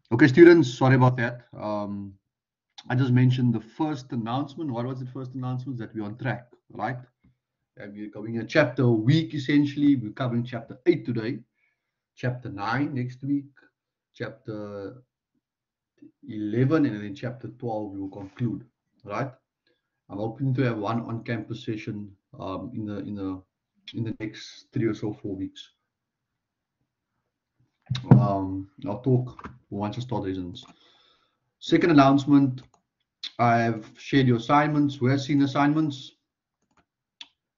Okay, students, sorry about that. I just mentioned the first announcement. What was the first announcement? That we're on track, right? And we're covering a chapter a week essentially. We're covering chapter 8 today, chapter 9 next week, chapter 11, and then chapter 12 we will conclude, right? I'm hoping to have one on-campus session in the next 3 or so 4 weeks. I'll talk once I start lessons. Second announcement, I've shared your assignments. Who has seen assignments?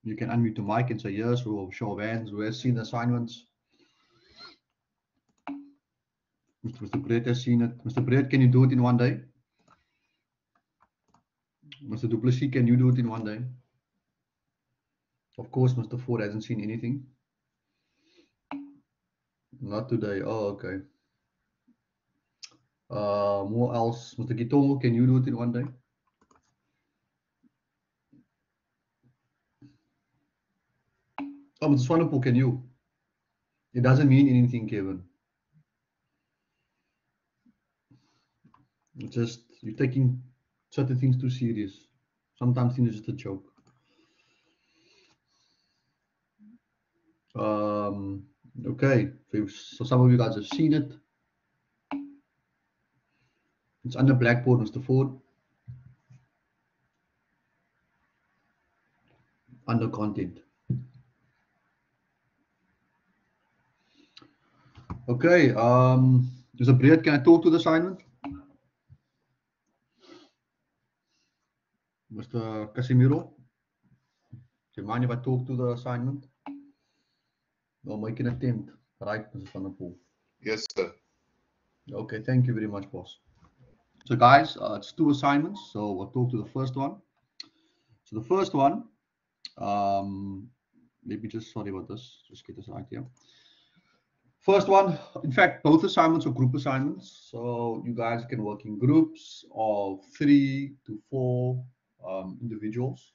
You can unmute the mic and say yes, or show of hands. Who has seen assignments? Mr. Breed has seen it. Mr. Breed, can you do it in one day? Mr. Duplessis, can you do it in one day? Of course, Mr. Ford hasn't seen anything. Not today. Oh, okay. More else? Mr. Kitongo, can you do it in one day? Oh, Mr. Swanepoel, can you? It doesn't mean anything, Kevin. It's just you're taking certain things too serious. Sometimes things are just a joke. Okay, so some of you guys have seen it. It's under Blackboard, Mr. Ford. Under content. Okay, Mr. Breed, can I talk to the assignment? Mr. Casimiro, do you mind if I talk to the assignment? I'll make an attempt, right, Mr. Van der Poel? Yes, sir. Okay, thank you very much, boss. So guys, it's 2 assignments, so we'll talk to the first one. So the first one, let me just, sorry about this, just get this right here. First one, in fact, both assignments are group assignments, so you guys can work in groups of 3 to 4 individuals,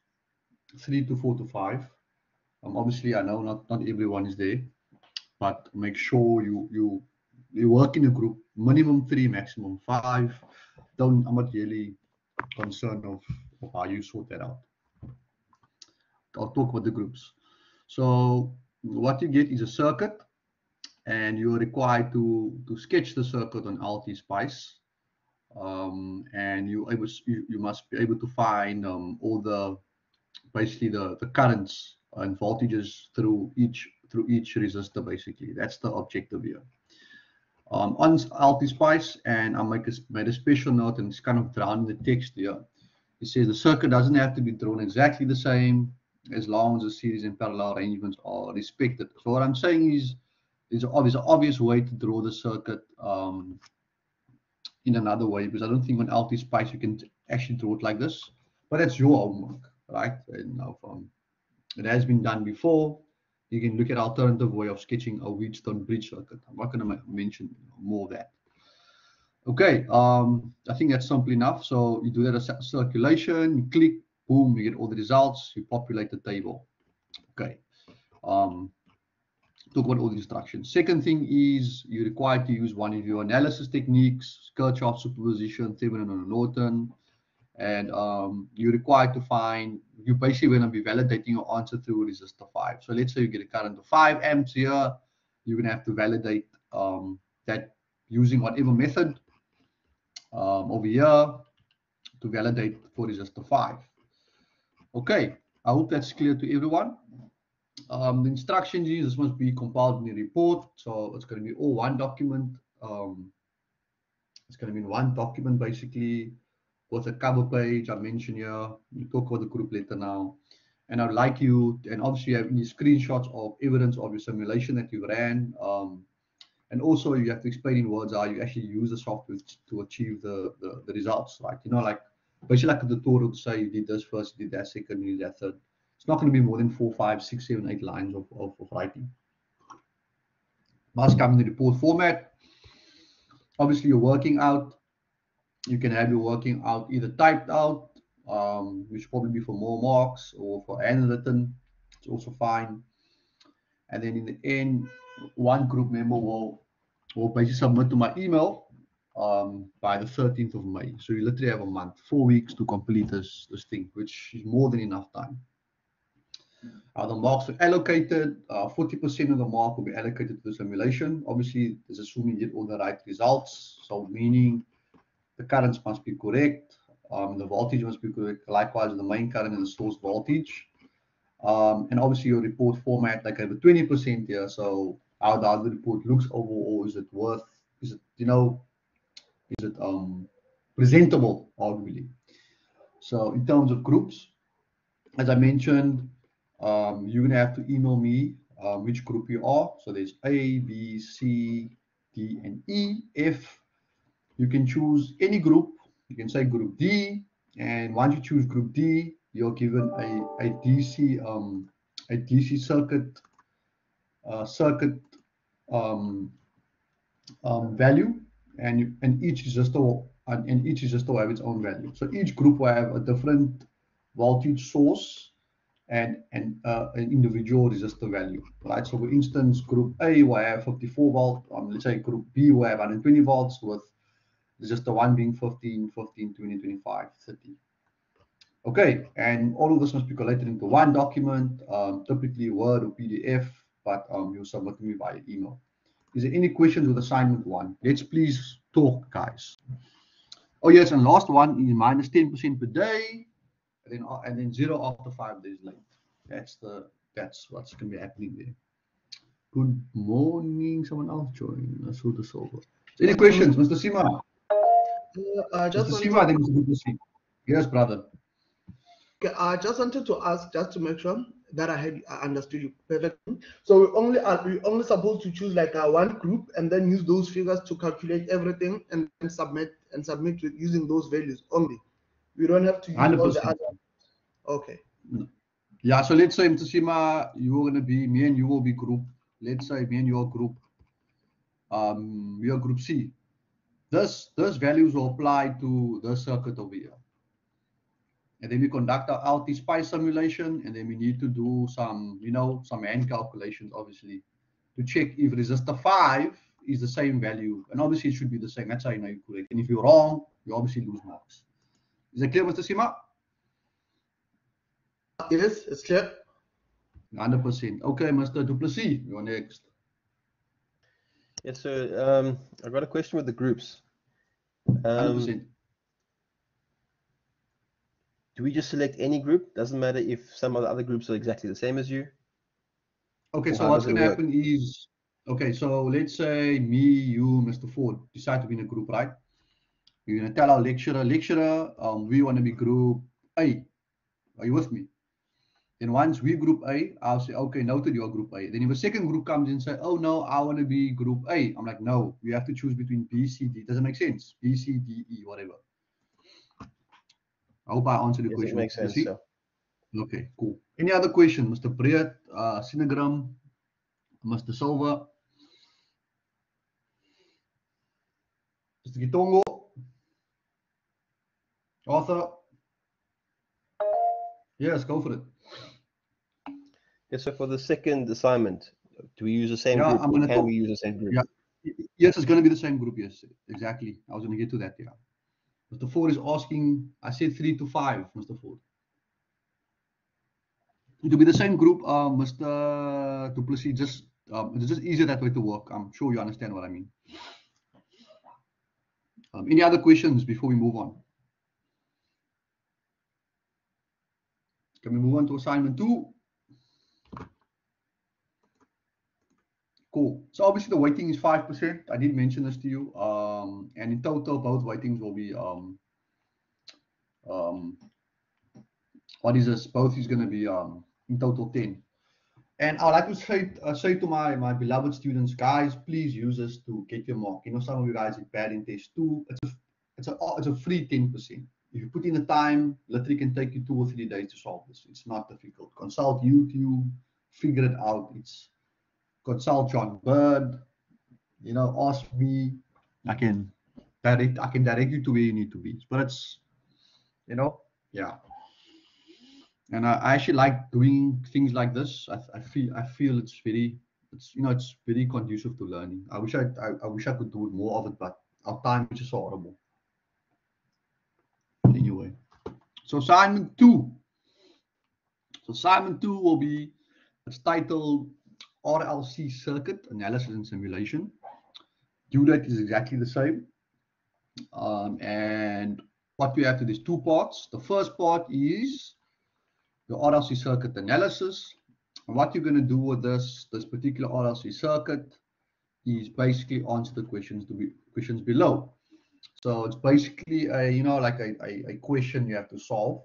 3 to 4 to 5. Obviously, I know not everyone is there, but make sure you work in a group, minimum 3, maximum 5. I'm not really concerned of how you sort that out. I'll talk about the groups. So what you get is a circuit, and you're required to sketch the circuit on LT Spice, and you must be able to find all the basically the currents and voltages through each resistor. Basically, that's the objective here. On LT Spice, and I made a special note, and it's kind of drowned in the text here. It says the circuit doesn't have to be drawn exactly the same as long as the series and parallel arrangements are respected. So what I'm saying is there's an obvious way to draw the circuit in another way, because I don't think on LT Spice you can actually draw it like this. But that's your homework, right? And it has been done before. You can look at alternative way of sketching a Wheatstone bridge circuit. I'm not going to mention more of that. Okay, I think that's simple enough. So you do that as circulation, you click, boom, you get all the results, you populate the table. Okay. Talk about all the instructions. Second thing is you're required to use one of your analysis techniques, Kirchhoff superposition, Thevenin and Norton, and you're required to find, you're basically going to be validating your answer through resistor 5. So let's say you get a current of 5 amps here, you're going to have to validate that using whatever method over here to validate for resistor 5. Okay, I hope that's clear to everyone. The instructions is this must be compiled in a report, so it's going to be all one document. It's going to be in one document basically with a cover page. I mentioned here, we talk about the group letter now, and I'd like you, and obviously you have any screenshots of evidence of your simulation that you ran, and also you have to explain in words how you actually use the software to achieve the results, right? You know, like basically like a tutorial to say you did this first, you did that second, you did that third. It's not going to be more than 4, 5, 6, 7, 8 lines of writing. Must come in the report format. Obviously, you're working out. You can have your working out either typed out, which probably be for more marks, or for handwritten. It's also fine. And then in the end, one group member will basically submit to my email by the 13th of May. So you literally have a month, 4 weeks to complete this thing, which is more than enough time. The marks are allocated. 40% of the mark will be allocated to the simulation. Obviously, this is assuming you get all the right results. So meaning the currents must be correct. The voltage must be correct. Likewise, the main current and the source voltage. And obviously your report format, like I have a 20% here. So how the report looks overall, is it worth, is it, is it presentable, arguably. So in terms of groups, as I mentioned, you're gonna have to email me which group you are. So there's A, B, C, D, and E. F, you can choose any group. You can say group D, and once you choose group D, you're given a DC circuit value, and each resistor will have its own value. So each group will have a different voltage source and an individual resistor value, right? So for instance, group A will have 54 volt. Let's say group B will have 120 volts with resistor 1 being 15, 15, 20, 25, 30. Okay, and all of this must be collated into one document, typically Word or PDF, but you'll submit to me via email. Is there any questions with assignment 1? Let's please talk, guys. Oh yes, and last one is minus 10% per day, and then 0 after 5 days late. That's what's going to be happening there. Good morning. Someone else joined. Let's the solver. Any questions, Mr. Sima? Just Mr. Sima, I think it's good to see. Yes, brother. Okay, I just wanted to ask, just to make sure that I understood you perfectly. So we only supposed to choose like one group and then use those figures to calculate everything and submit with using those values only. We don't have to use 100%. All the other. Okay. Yeah. So let's say, Mr. Sima, you're gonna be, me and you will be group. Let's say me and you are group. We are group C. Those values will apply to the circuit over here. And then we conduct our LT spice simulation, and then we need to do some, some hand calculations, obviously, to check if resistor 5 is the same value. And obviously it should be the same. That's how you know you're correct. And if you're wrong, you obviously lose marks. Is that clear, Mr. Sima? Yes, it's clear. 100%. Okay, Mr. Duplessis, you're next. Yes, so I've got a question with the groups. 100%. Do we just select any group? Doesn't matter if some of the other groups are exactly the same as you? Okay, so what's going to happen is, okay, so let's say me, you, Mr. Ford, decide to be in a group, right? We're going to tell our lecturer, we want to be group A. Are you with me? Then once we group A, I'll say, okay, noted, you're group A. Then if a second group comes in and say, oh no, I want to be group A. I'm like, no, you have to choose between B, C, D. Does it make sense? B, C, D, E, whatever. I hope I answered the question. It makes sense. So. Okay, cool. Any other question, Mr. Breed, Sinagram, Mr. Silva, Mr. Gitongo, Arthur? Yes, go for it. Yeah, so for the second assignment, do we use the same group? Or can we use the same group? Yeah. Yes, it's going to be the same group. Yes, exactly. I was going to get to that. Yeah. Mr. Ford is asking, I said 3 to 5, Mr. Ford. It will be the same group, Mr. Duplessis. It's just easier that way to work. I'm sure you understand what I mean. Any other questions before we move on? Can we move on to assignment 2? Cool. So obviously the weighting is 5%. I did mention this to you. And in total, both weightings will be what is this? Both is going to be in total 10. And I would like to say to my beloved students, guys, please use this to get your mark. Some of you guys are bad in test 2. It's a free 10%. If you put in the time, literally can take you 2 or 3 days to solve this. It's not difficult. Consult YouTube, figure it out. Consult John Bird, ask me. I can direct you to where you need to be. But it's, yeah. And I actually like doing things like this. I feel it's very conducive to learning. I wish I could do more of it, but our time is just so horrible. Anyway, so assignment 2. So assignment 2 will be, it's titled RLC Circuit Analysis and Simulation. Due date is exactly the same. And what we have to do is 2 parts. The first part is the RLC circuit analysis. And what you're going to do with this particular RLC circuit is basically answer the questions below. So it's basically a question you have to solve.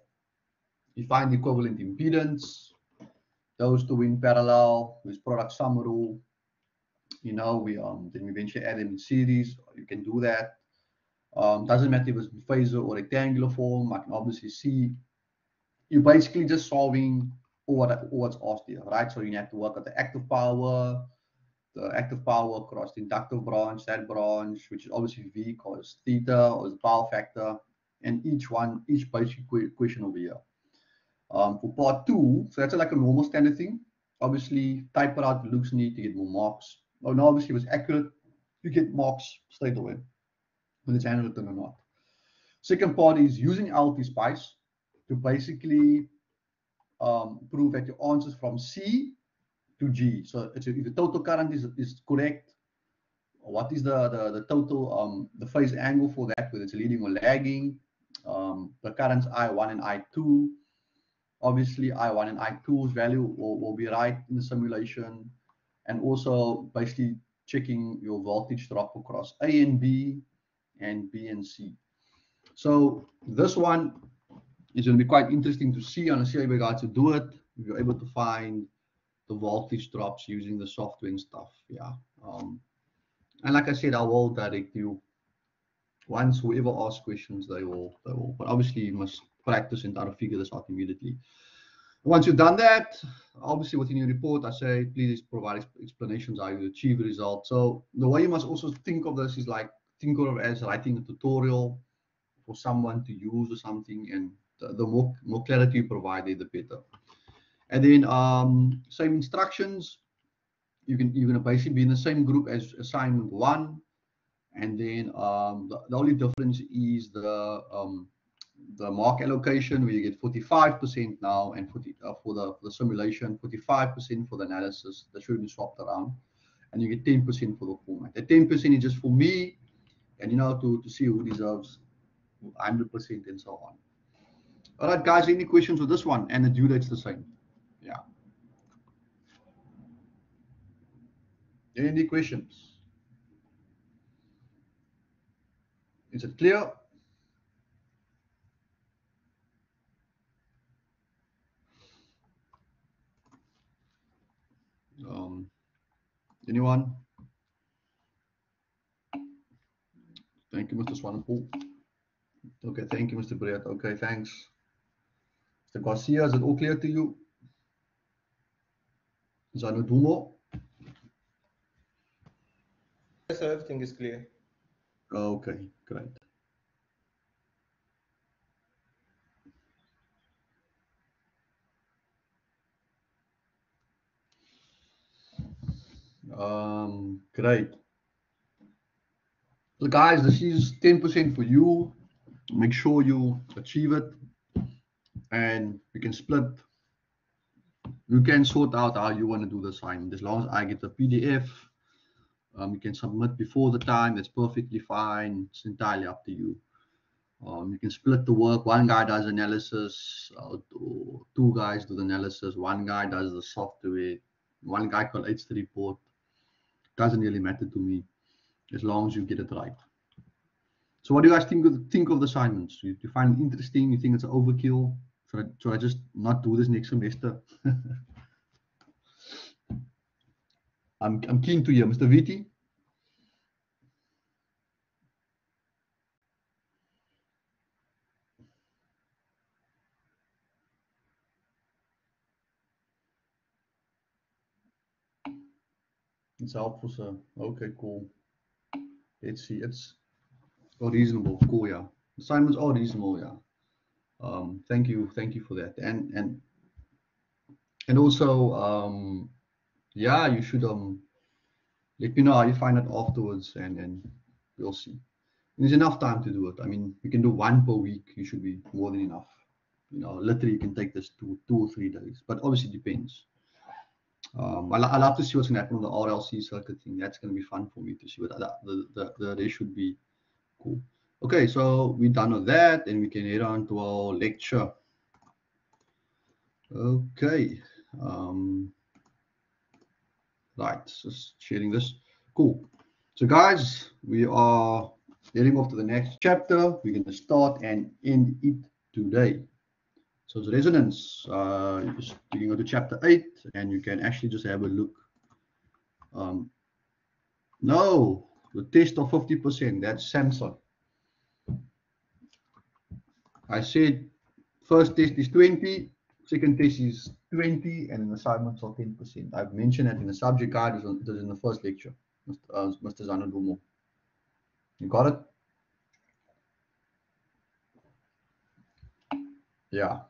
You find the equivalent impedance, those two in parallel with product sum rule. We then we eventually add them in series. You can do that. Doesn't matter if it's phasor or rectangular form. I can obviously see you're basically just solving what's asked here, right? So you have to work at the active power across the inductive branch, that branch, which is obviously V cos theta or the power factor, and each basic question over here. For part 2, so that's like a normal standard thing. Obviously, type it out, looks neat, to get more marks. Oh, no, obviously, if it's accurate, you get marks straight away, whether it's handwritten or not. Second part is using LT spice to basically prove that your answers from C to G. So if the total current is correct, what is the total the phase angle for that, whether it's leading or lagging, the currents I1 and I2. Obviously, I1 and I2's value will be right in the simulation, and also basically checking your voltage drop across A and B and B and C. So this one is going to be quite interesting to see. And I'll see how you guys to do it. If you're able to find the voltage drops using the software and stuff, yeah. And like I said, I will direct you. Once whoever asks questions, they will. But obviously, you must practice and try to figure this out immediately. Once you've done that, obviously within your report, I say please provide explanations how you achieve results. So the way you must also think of this is like think of it as writing a tutorial for someone to use or something, and the more clarity you provide, the better. And then same instructions. You're going to basically be in the same group as assignment 1, and then the only difference is the mark allocation, where you get 45% now, and for the simulation, 45% for the analysis. That should be swapped around, and you get 10% for the format. The 10% is just for me, and to see who deserves 100% and so on. All right, guys, any questions with this one? And the due date's the same. Yeah. Any questions? Is it clear? Anyone? Thank you, Mr. Swanepoel. Okay, thank you, Mr. Brett. Okay, thanks. Mr. Garcia, is it all clear to you? Zanudumo? Yes, sir, everything is clear. Okay, great. Great. So guys, this is 10% for you. Make sure you achieve it, and we can split. You can sort out how you want to do the assignment. As long as I get the PDF, you can submit before the time. That's perfectly fine. It's entirely up to you. You can split the work. One guy does analysis, two guys do the analysis. One guy does the software. One guy collates the report. Doesn't really matter to me, as long as you get it right. So what do you guys think of the assignments? You find it interesting? You think it's an overkill? Should I just not do this next semester? I'm keen to hear, Mr. VT. It's helpful, sir. Okay, cool. Let's see. It's reasonable. Cool, yeah. Assignments are reasonable, yeah. Thank you for that. And also, yeah, you should let me know how you find it afterwards, and we'll see. There's enough time to do it. I mean, you can do one per week. You should be more than enough. You know, literally, you can take this to 2 or 3 days, but obviously it depends. I love to see what's going to happen on the RLC circuit thing. That's going to be fun for me to see what the race should be. Cool. Okay, so we're done with that, and we can head on to our lecture. Okay. Right, just sharing this. Cool. So guys, we are heading off to the next chapter. We're going to start and end it today. So the resonance, you can go to chapter 8 and you can actually just have a look. No, the test of 50%, that's Samsung. I said first test is 20, second test is 20, and an assignments are 10%. I've mentioned it in the subject guide, it is in the first lecture, Mr. Zanadumo. You got it? Yeah.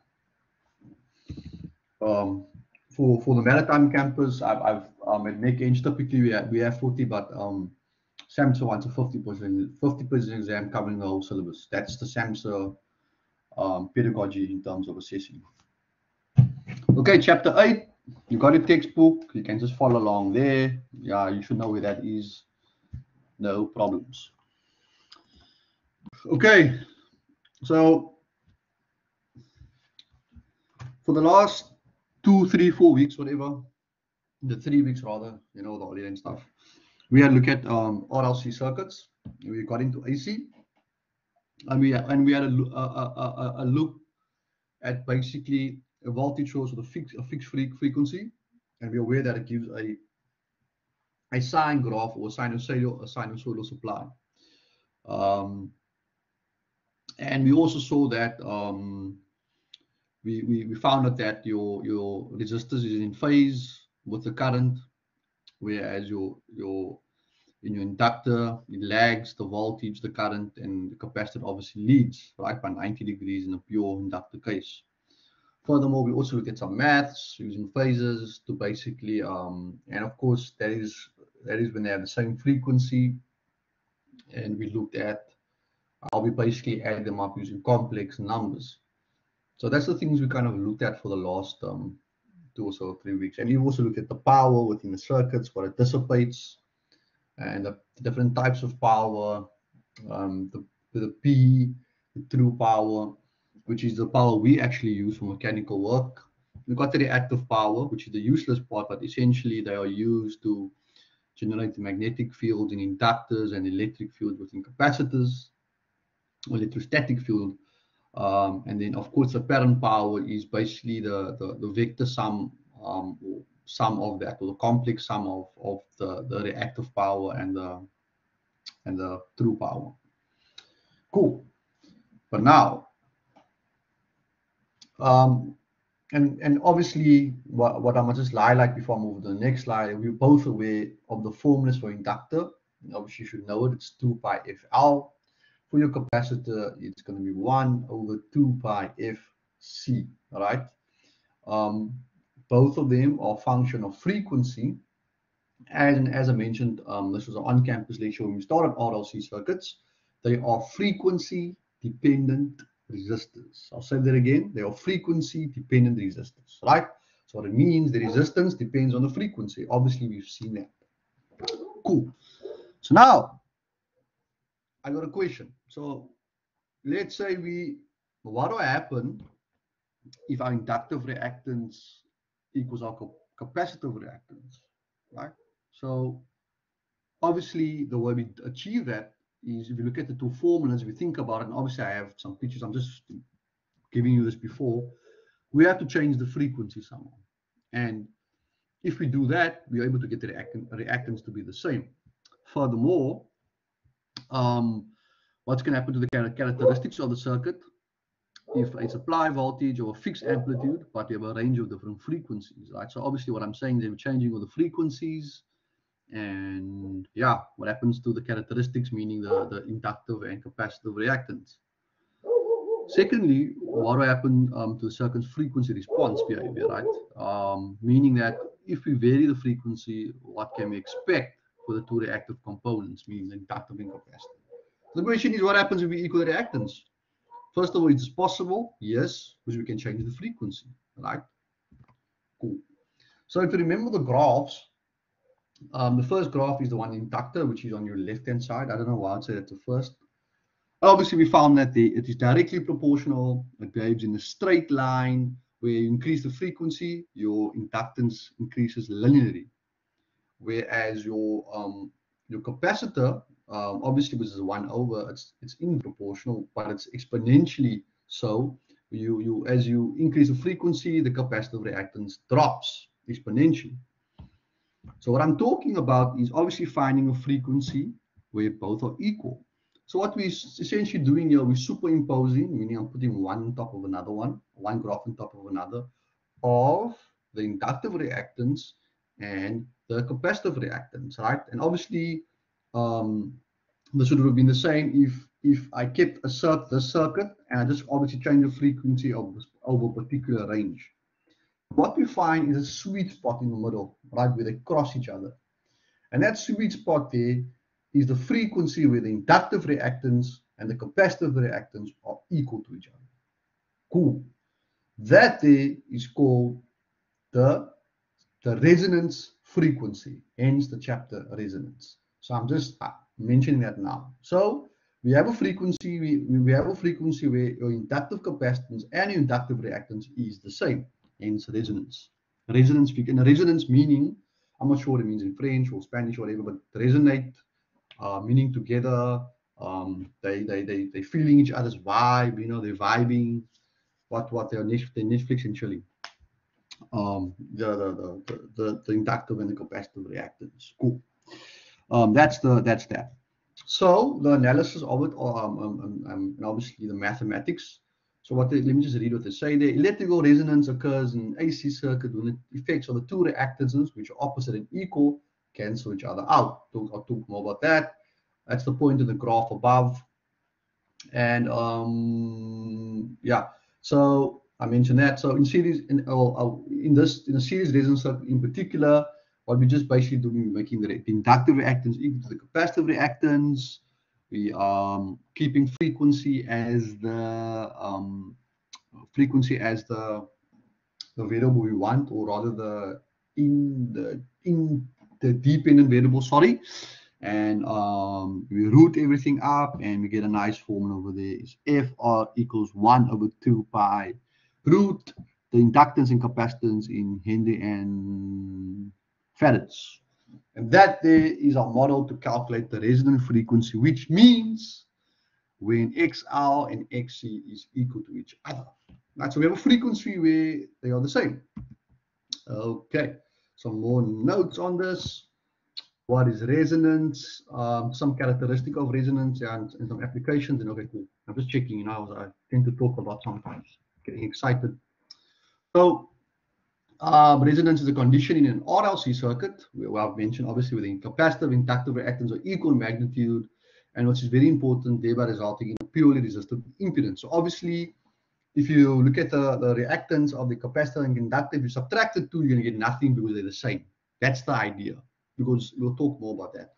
For the maritime campus, I've at Make-Eng typically we have 40, but SAMHSA wants a 50% exam covering the whole syllabus. That's the SAMHSA pedagogy in terms of assessing. Okay, chapter 8. You got a textbook. You can just follow along there. Yeah, you should know where that is. No problems. Okay, so for the last 2, 3, 4 weeks, whatever, the 3 weeks rather, you know, the holiday and stuff, we had a look at RLC circuits. We got into AC, and we had a look at basically a voltage source with a fixed frequency, and we're aware that it gives a sine graph or a sinusoidal supply. And we also saw that we found out that your resistance is in phase with the current, whereas in your inductor, it lags the voltage, the current, and the capacitor obviously leads, right, by 90 degrees in a pure inductor case. Furthermore, we also look at some maths using phases to basically, and of course, that is when they have the same frequency. And we looked at how we basically add them up using complex numbers. So that's the things we kind of looked at for the last 2 or so 3 weeks. And we also looked at the power within the circuits, what it dissipates, and the different types of power, the P, the true power, which is the power we actually use for mechanical work. We've got the reactive power, which is the useless part, but essentially they are used to generate the magnetic fields in inductors and electric fields within capacitors, or electrostatic field. And then, of course, the apparent power is basically the vector sum, or sum of that, or the complex sum of the reactive power and the true power. Cool. But now, and obviously, what I must just highlight before I move to the next slide, we're both aware of the formulas for inductor. And obviously, you should know it. It's 2 pi FL. For your capacitor, it's going to be 1 over 2 pi FC, all right? Both of them are a function of frequency. And as I mentioned, this was an on-campus lecture when we started RLC circuits. They are frequency-dependent resistors. I'll say that again. They are frequency-dependent resistors, right? So what it means, the resistance depends on the frequency. Obviously, we've seen that. Cool. So now, I got a question. So let's say what will happen if our inductive reactance equals our capacitive reactance, right? So obviously the way we achieve that is if you look at the two formulas, if you think about it, and obviously I have some pictures, I'm just giving you this before, we have to change the frequency somehow. And if we do that, we're able to get the reactance to be the same. Furthermore, what's going to happen to the characteristics of the circuit if a supply voltage or a fixed amplitude, but we have a range of different frequencies, right? So obviously what I'm saying is we're changing all the frequencies, and yeah, what happens to the characteristics, meaning the inductive and capacitive reactance. Secondly, what will happen to the circuit's frequency response behavior, right? Meaning that if we vary the frequency, what can we expect for the two reactive components, meaning the inductive and capacitive? The question is, what happens if we equal the reactance? First of all, it's possible, yes, because we can change the frequency, right? Cool. So if you remember the graphs, the first graph is the one inductor, which is on your left-hand side. I don't know why I'd say that's the first. Obviously, we found that it is directly proportional. It behaves in a straight line. Where you increase the frequency, your inductance increases linearly. Whereas your capacitor, obviously, because it's 1 over, it's in proportional, but it's exponentially so. As you increase the frequency, the capacitive reactance drops exponentially. So what I'm talking about is obviously finding a frequency where both are equal. So what we're essentially doing here, we're superimposing, meaning I'm putting one on top of another one graph on top of another, of the inductive reactance and the capacitive reactance, right? And obviously, this would have been the same if I kept this circuit and I just obviously change the frequency over a particular range. What we find is a sweet spot in the middle, right, where they cross each other. And that sweet spot there is the frequency where the inductive reactance and the capacitive reactance are equal to each other. Cool. That there is called the resonance frequency, hence the chapter resonance. So I'm just mentioning that now. So we have a frequency, we have a frequency where your inductive capacitance and your inductive reactance is the same, hence resonance. Resonance, and resonance meaning, I'm not sure what it means in French or Spanish or whatever, but resonate, meaning together, they feeling each other's vibe, you know, they're vibing, what they're Netflix and chilling. The inductive and the capacitive reactance. Cool. That's that. So the analysis of it, and obviously the mathematics. So let me just read what they say there. Electrical resonance occurs in AC circuit when the effects of the two reactances, which are opposite and equal, cancel each other out. I'll talk more about that. That's the point in the graph above. And yeah, so I mentioned that. So in series, in a series resonance circuit in particular, what we just basically doing, making the inductive reactance equal to the capacitive reactance. We keeping frequency as the variable we want, or rather the dependent variable. Sorry. And we root everything up and we get a nice formula over there. Is FR equals 1 over 2 pi root the inductance and capacitance in Henry and Farads. And that there is our model to calculate the resonant frequency, which means when XL and XC is equal to each other. Right, so we have a frequency where they are the same. Okay, some more notes on this. What is resonance? Some characteristic of resonance and some applications. And okay, cool. I'm just checking. You know, I tend to talk a lot sometimes, getting excited. So, resonance is a condition in an RLC circuit, where I've mentioned obviously where the capacitive, inductive reactance are equal in magnitude, and which is very important, thereby resulting in a purely resistive impedance. So obviously, if you look at the reactance of the capacitor and inductive, you subtract the two, you're going to get nothing because they're the same. That's the idea. Because we'll talk more about that.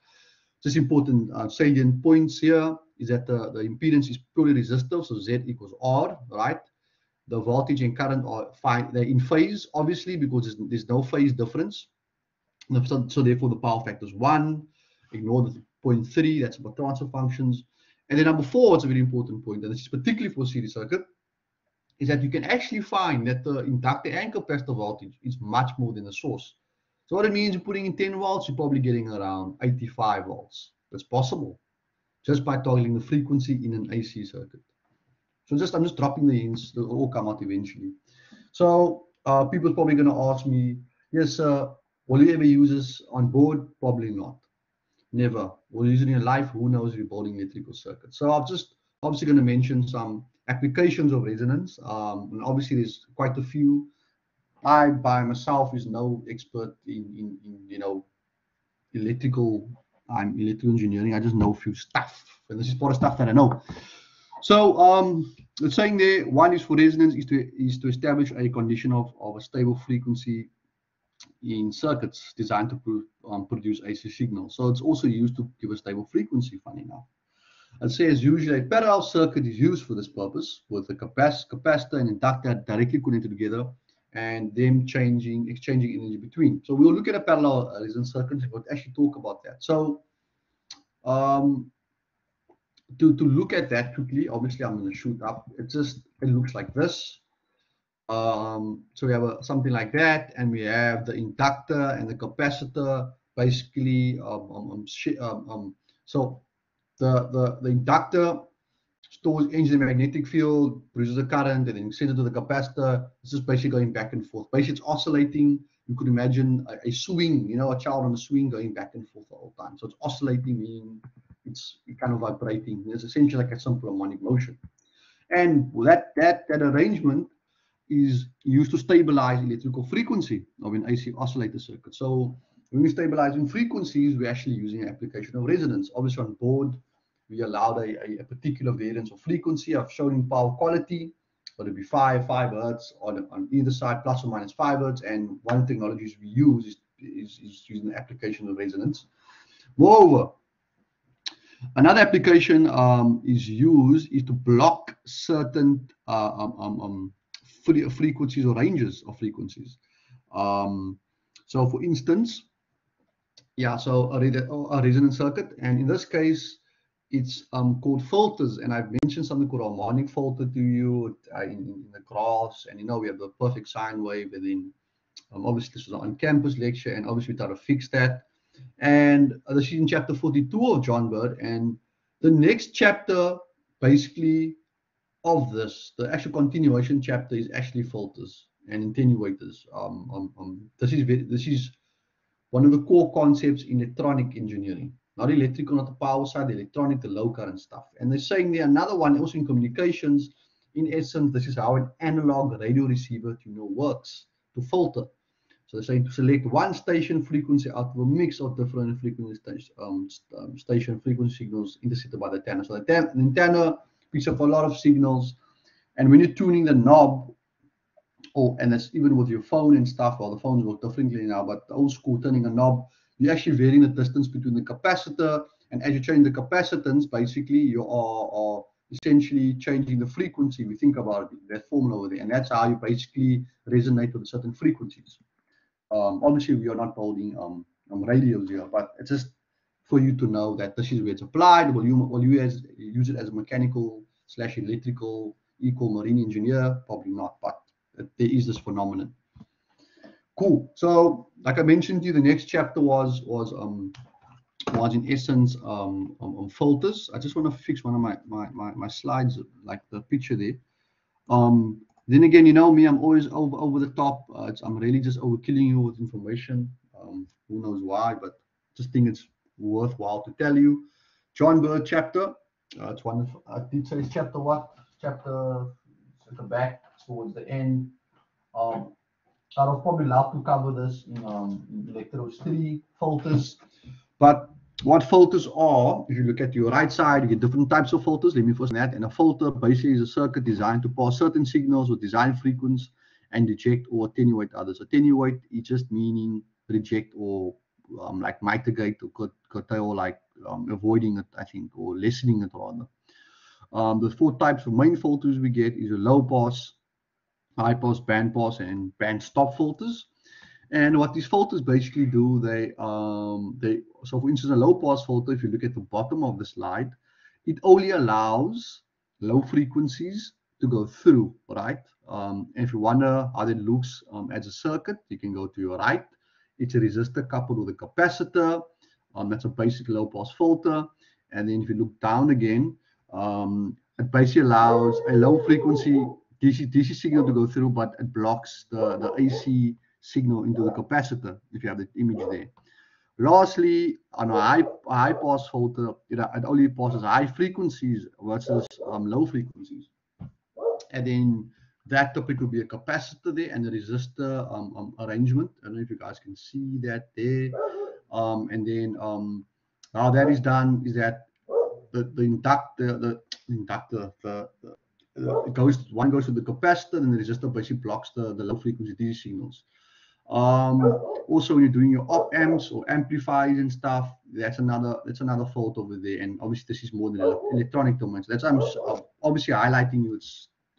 Just important salient points here is that the impedance is purely resistive, so Z equals R, right? The voltage and current are fine, they're in phase, obviously, because there's no phase difference. So therefore, the power factor is 1. Ignore the 0.3, that's about transfer functions. And then number 4, it's a very important point, and this is particularly for a series circuit, is that you can actually find that the inductor and capacitor voltage is much more than the source. So what it means, you're putting in 10 volts, you're probably getting around 85 volts. That's possible just by toggling the frequency in an AC circuit. So I'm just dropping the hints, they'll all come out eventually. So people are probably going to ask me, yes, will you ever use this on board? Probably not. Never. Will you use it in your life? Who knows if you're building electrical circuits? So I'm just obviously going to mention some applications of resonance. And obviously there's quite a few. I by myself is no expert in you know electrical engineering. I just know a few stuff, and this is part of stuff that I know. So it's saying there, one is for resonance is to establish a condition of a stable frequency in circuits designed to produce AC signals. So it's also used to give a stable frequency, funny enough. It says usually a parallel circuit is used for this purpose with the capacitor and inductor directly connected together and them exchanging energy between. So we'll look at a parallel resonance circuit and we'll actually talk about that. So to look at that quickly, obviously I'm going to shoot up. It looks like this. So we have something like that, and we have the inductor and the capacitor basically. So the inductor stores energy in the magnetic field, produces a current, and then you send it to the capacitor. This is basically going back and forth. Basically, it's oscillating. You could imagine a swing, a child on a swing going back and forth the whole time. So it's oscillating, meaning it's kind of vibrating. It's essentially like a simple harmonic motion. And that arrangement is used to stabilize electrical frequency of an AC oscillator circuit. So when we're stabilizing frequencies, we're actually using an application of resonance. Obviously on board, we allowed a particular variance of frequency. I've shown in power quality, whether it be 5 hertz on either side, plus or minus 5 hertz. And one of the technologies we use is using the application of resonance. Moreover, another application is to block certain frequencies or ranges of frequencies. So for instance, so a resonance circuit, and in this case, it's called filters, and I've mentioned something called harmonic filter to you in the graphs, and we have the perfect sine wave, and then obviously this was an on-campus lecture, and obviously we try to fix that. And this is in chapter 42 of John Bird, and the next chapter basically of this, the actual continuation chapter, is actually filters and attenuators. This is one of the core concepts in electronic engineering, not electrical, not the power side, the electronic, the low current stuff. And they're saying there another one also in communications. In essence, this is how an analog radio receiver works, to filter. So they're saying to select one station frequency out of a mix of different frequency station frequency signals intercepted by the antenna. So the antenna picks up a lot of signals, and when you're tuning the knob, and that's even with your phone and stuff, well, the phones work differently now, but the old school turning a knob, you're actually varying the distance between the capacitor, and as you change the capacitance, basically you are essentially changing the frequency. We think about it, that formula over there, and that's how you basically resonate with certain frequencies. Obviously, we are not building radios here, but it's just for you to know that this is where it's applied. Will you use it as a mechanical / electrical equal marine engineer? Probably not, but there is this phenomenon. Cool. So, like I mentioned to you, the next chapter was in essence filters. I just want to fix one of my slides, like the picture there. Then again, me, I'm always over the top. I'm really just overkilling you with information. Who knows why, but just think it's worthwhile to tell you. John Bird chapter. It's one of, I did say it's chapter what? Chapter at the back towards the end. I'd have probably loved to cover this in Electrodes 3 filters, but what filters are, if you look at your right side, you get different types of filters. Let me first that. And a filter basically is a circuit designed to pass certain signals with design frequencies and reject or attenuate others. Attenuate is just meaning reject or like mitigate or curtail, like avoiding it, I think, or lessening it rather. The 4 types of main filters we get is a low pass, high pass, band pass, and band stop filters. And what these filters basically do, so for instance, a low pass filter, if you look at the bottom of the slide, it only allows low frequencies to go through, right? And if you wonder how that looks as a circuit, you can go to your right. It's a resistor coupled with a capacitor. That's a basic low pass filter. And then if you look down again, it basically allows a low frequency DC signal to go through, but it blocks the AC signal into the capacitor, if you have the image there. Lastly, on a high pass filter, it only passes high frequencies versus low frequencies. And then that topic will be a capacitor there and a resistor arrangement. I don't know if you guys can see that there. And then how that is done is that one goes to the capacitor, and the resistor basically blocks the low frequency DC signals. Also, when you're doing your op amps or amplifiers and stuff, that's another fault over there. And obviously, this is more than electronic domain. So that's why I'm obviously highlighting you.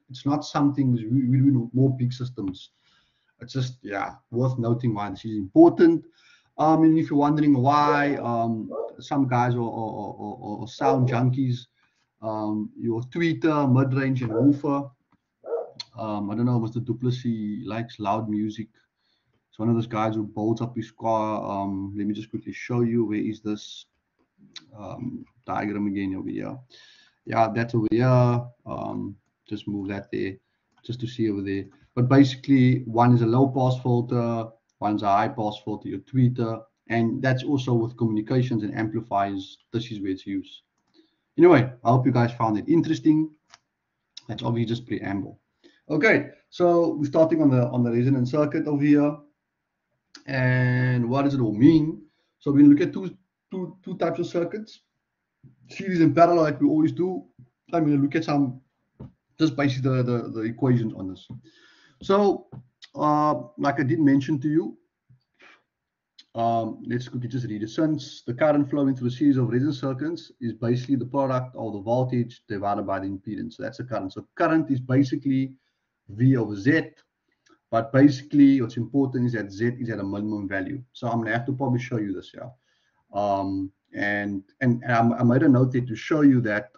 It's not something we do more big systems. It's just, yeah, worth noting why this is important. And if you're wondering why some guys are sound junkies, your tweeter, mid-range, and woofer. I don't know, Mr. du likes loud music. It's one of those guys who bolts up his car. Let me just quickly show you. Where is this diagram again over here? Yeah, that's over here. Just move that there, just to see over there. But basically, one is a low pass filter, one's a high pass filter, your tweeter, and that's also with communications and amplifiers. This is where it's used. Anyway, I hope you guys found it interesting. That's obviously just preamble. Okay, so we're starting on the resonance circuit over here. And what does it all mean? So we look at two types of circuits, series and parallel, like we always do. I'm going to look at some, just basically the equations on this. So, like I did mention to you, let's quickly just read it. Since the current flowing through a series of resonance circuits is basically the product of the voltage divided by the impedance. So that's the current. So current is basically V over Z. But basically, what's important is that Z is at a minimum value. So I'm going to have to probably show you this here. And I made a note there to show you that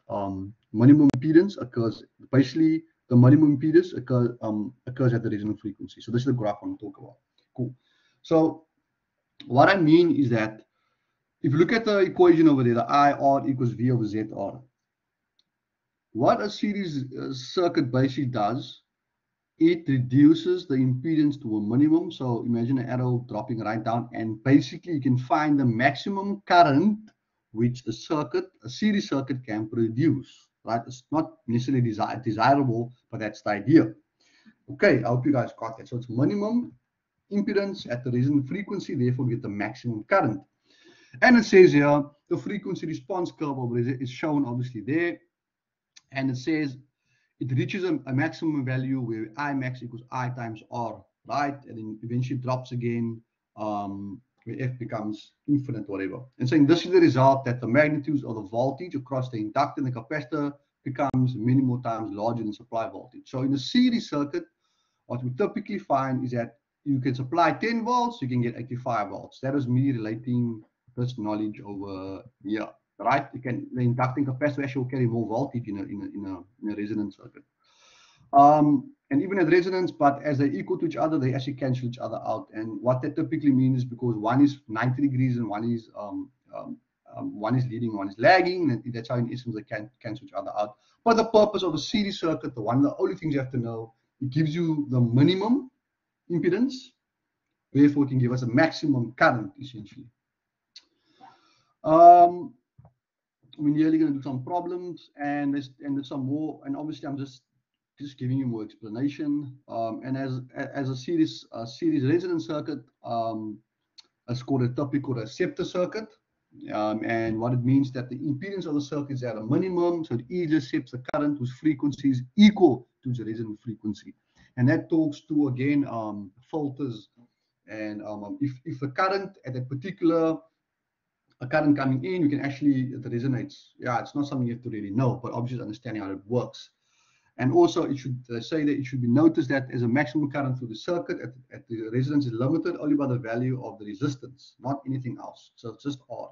minimum impedance occurs, basically the minimum impedance occurs at the resonant frequency. So this is the graph I'm going to talk about. Cool. So what I mean is that if you look at the equation over there, the IR equals V over ZR. What a series circuit basically does, it reduces the impedance to a minimum. So imagine an arrow dropping right down, and basically you can find the maximum current which a series circuit can produce, right? It's not necessarily desirable, but that's the idea. Okay, I hope you guys got that. So it's minimum impedance at the resonant frequency, therefore we get the maximum current. And it says here, the frequency response curve over there is shown obviously there. And it says, it reaches a maximum value where I max equals I times R, right? And then eventually drops again where F becomes infinite, whatever. And saying this is the result that the magnitudes of the voltage across the inductor and the capacitor becomes many more times larger than supply voltage. So in a series circuit, what we typically find is that you can supply 10 volts, you can get 85 volts. That is me relating this knowledge over here. Right, the inducting capacitor actually will carry more voltage in a resonance circuit, and even at resonance, but as they equal to each other, they actually cancel each other out. And what that typically means is because one is 90 degrees and one is leading, one is lagging, and that's how in essence they can cancel each other out. But the purpose of a series circuit, the only things you have to know, it gives you the minimum impedance, therefore it can give us a maximum current essentially. We're nearly going to do some problems and there's some more, and obviously I'm just giving you more explanation. And as a series resonance circuit, it's called a typical receptor circuit, and what it means that the impedance of the circuit is at a minimum, so it easily accepts the current whose frequency is equal to the resonant frequency, and that talks to again filters, and if the current at a particular current coming in, you can actually, it resonates. Yeah, it's not something you have to really know, but obviously understanding how it works. And also, it should say that it should be noticed that as a maximum current through the circuit at the resonance is limited only by the value of the resistance, not anything else. So it's just R.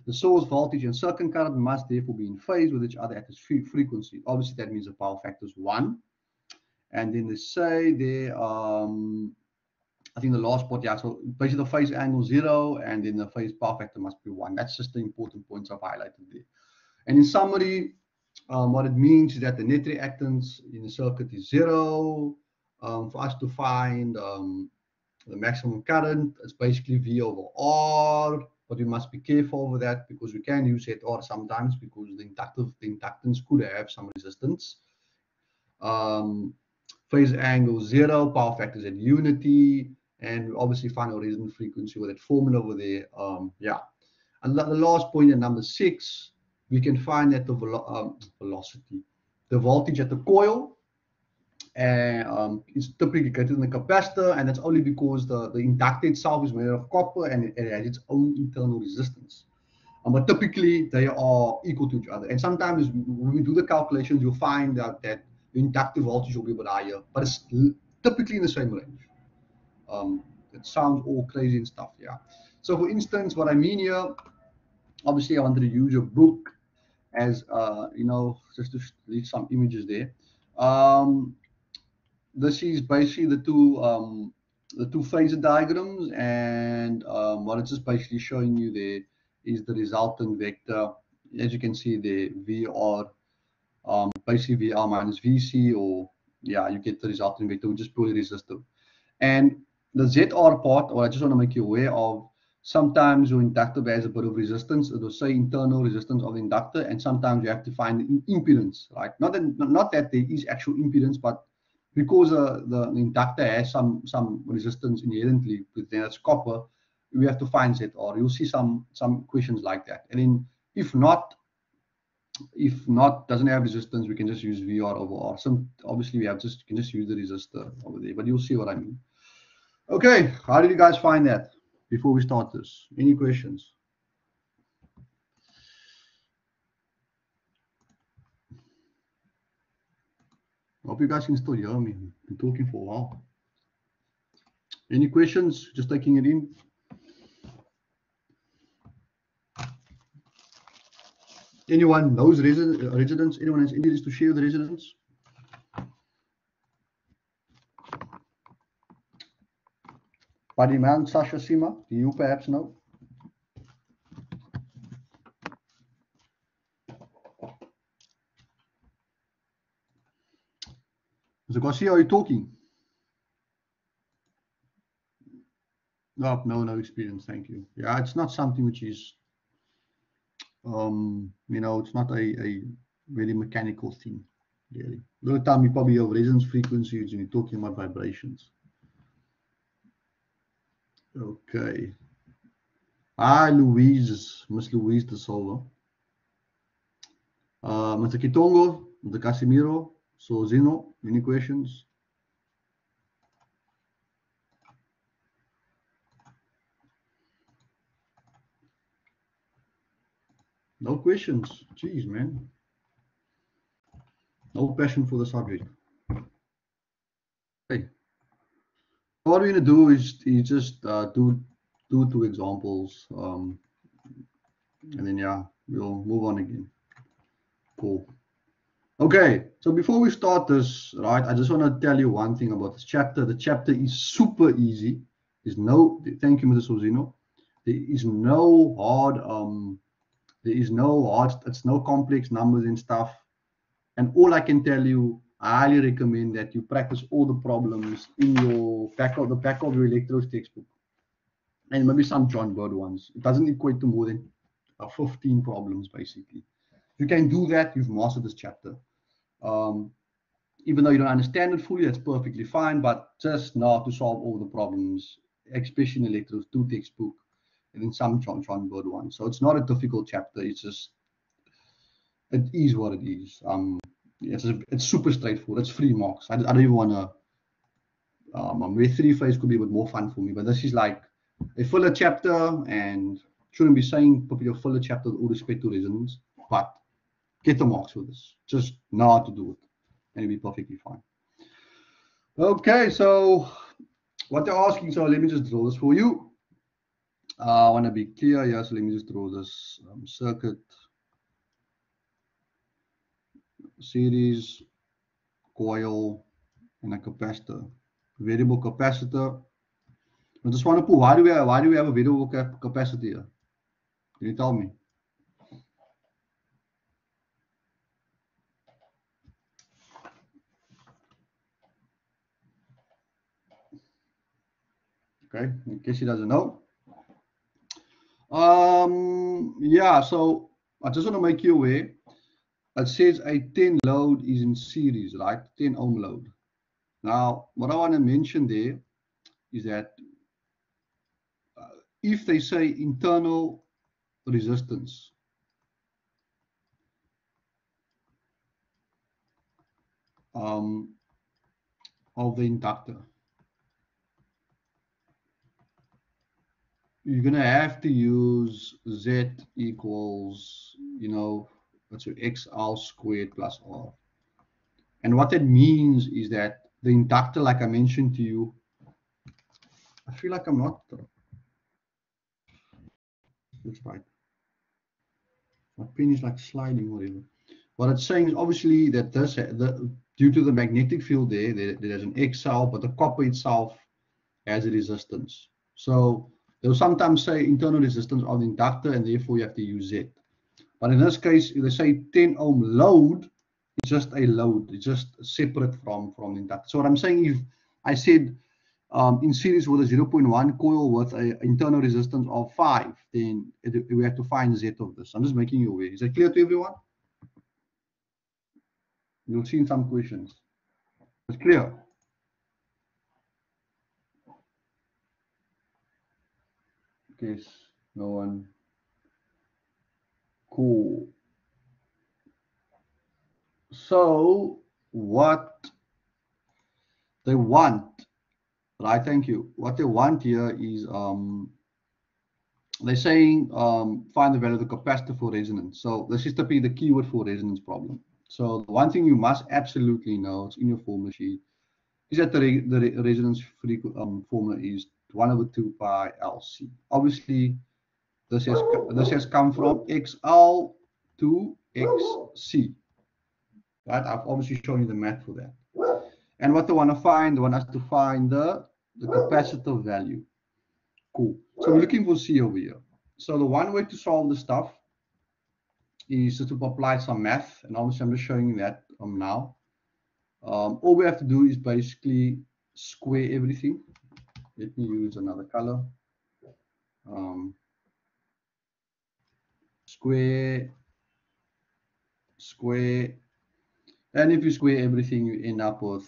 The source voltage and circuit current must therefore be in phase with each other at this frequency. Obviously, that means the power factor is 1. And then they say there, I think the last part, yeah, so basically the phase angle 0 and then the phase power factor must be 1. That's just the important points I've highlighted there. And in summary, what it means is that the net reactance in the circuit is 0. For us to find the maximum current, it's basically V over R, but we must be careful over that because we can use ZR sometimes because the inductance could have some resistance. Phase angle 0, power factor is at unity, and we obviously find our resonant frequency with that formula over there. Yeah. And the last point at number 6, we can find that the velocity, the voltage at the coil and it's typically greater than the capacitor, and that's only because the inductor itself is made of copper and it has its own internal resistance. But typically they are equal to each other. And sometimes when we do the calculations, you'll find that the inductive voltage will be a bit higher, but it's typically in the same range. It sounds all crazy and stuff, yeah. So for instance, what I mean here, obviously I wanted to use a book as, you know, just to leave some images there. This is basically the two phasor diagrams, and what it's just basically showing you there is the resultant vector. As you can see there, VR, basically VR minus VC, or yeah, you get the resultant vector, which is purely resistive. And the ZR part, or I just want to make you aware of, sometimes your inductor has a bit of resistance. It will say internal resistance of the inductor, and sometimes you have to find the impedance, right? Not that there is actual impedance, but because the inductor has some resistance inherently, but then it's copper, we have to find ZR. You'll see some questions like that. And then if not, doesn't have resistance, we can just use VR over R. Obviously we have you can just use the resistor over there, but you'll see what I mean. Okay, how did you guys find that before we start this? Any questions? I hope you guys can still hear me. I've been talking for a while. Any questions? Just taking it in. Anyone knows residents? Anyone has interest to share the residents? Padiman Sasha Sima, do you perhaps know? So Garcia, are you talking? No experience, thank you. Yeah, it's not something which is, you know, it's not a very mechanical thing, really. The other time you probably have resonance frequencies and you're talking about vibrations. Okay. Hi, Louise, Miss Louise de Silva. Mr. Kitongo, Mr. Casimiro, so Zeno, any questions? No questions. Jeez, man. No passion for the subject. Okay. What we're gonna do is just do two examples, and then yeah, we'll move on again. Cool. Okay, so before we start this, right, I just want to tell you one thing about this chapter. The chapter is super easy. There's no, thank you, Mr. Sozino. There is no hard, it's no complex numbers and stuff. And all I can tell you, I highly recommend that you practice all the problems in your the back of your electros textbook, and maybe some John Bird ones. It doesn't equate to more than 15 problems, basically. If you can do that, you've mastered this chapter. Even though you don't understand it fully, that's perfectly fine, but just know to solve all the problems, especially in electros 2 textbook, and then some John Bird ones. So it's not a difficult chapter. It's just, it is what it is. It's super straightforward. It's 3 marks. I don't even want to. Where 3 phase could be a bit more fun for me, but this is like a fuller chapter, and shouldn't be saying probably a fuller chapter with all respect to resonance, but get the marks for this. Just know how to do it, and it'll be perfectly fine. Okay, so what they're asking, so let me just draw this for you. I want to be clear here, so let me just draw this circuit series, coil, and a capacitor, variable capacitor. I just want to put, why do we have a variable capacitor here? Can you tell me? Okay, in case he doesn't know. Yeah, so I just want to make you aware. It says a 10 load is in series, right? 10 ohm load. Now, what I want to mention there is that if they say internal resistance, of the inductor. You're going to have to use Z equals, you know, let's say XL squared plus R. And what that means is that the inductor, like I mentioned to you, I feel like I'm not. That's right. My pen is like sliding, whatever. What it's saying is obviously that this, due to the magnetic field there's an XL, but the copper itself has a resistance. So they'll sometimes say internal resistance of the inductor, and therefore you have to use Z. But in this case, if they say 10 ohm load, it's just a load. It's just separate from the inductor. So what I'm saying, if I said in series with a 0.1 coil with an internal resistance of 5, then we have to find Z of this. I'm just making you aware. Is that clear to everyone? You'll see in some questions. It's clear. Okay, no one. Cool. So what they want, right? Thank you. What they want here is they're saying find the value of the capacitor for resonance. So this is typically the keyword for resonance problem. So the one thing you must absolutely know, it's in your formula sheet, is that the resonance formula is 1/2 pi LC. Obviously, this has come from XL to XC. Right? I've obviously shown you the math for that. And what they want to find, they want us to find the capacitor value. Cool. So we're looking for C over here. So the one way to solve this stuff is to apply some math, and obviously I'm just showing you that now. All we have to do is basically square everything. Let me use another color. Square, and if you square everything, you end up with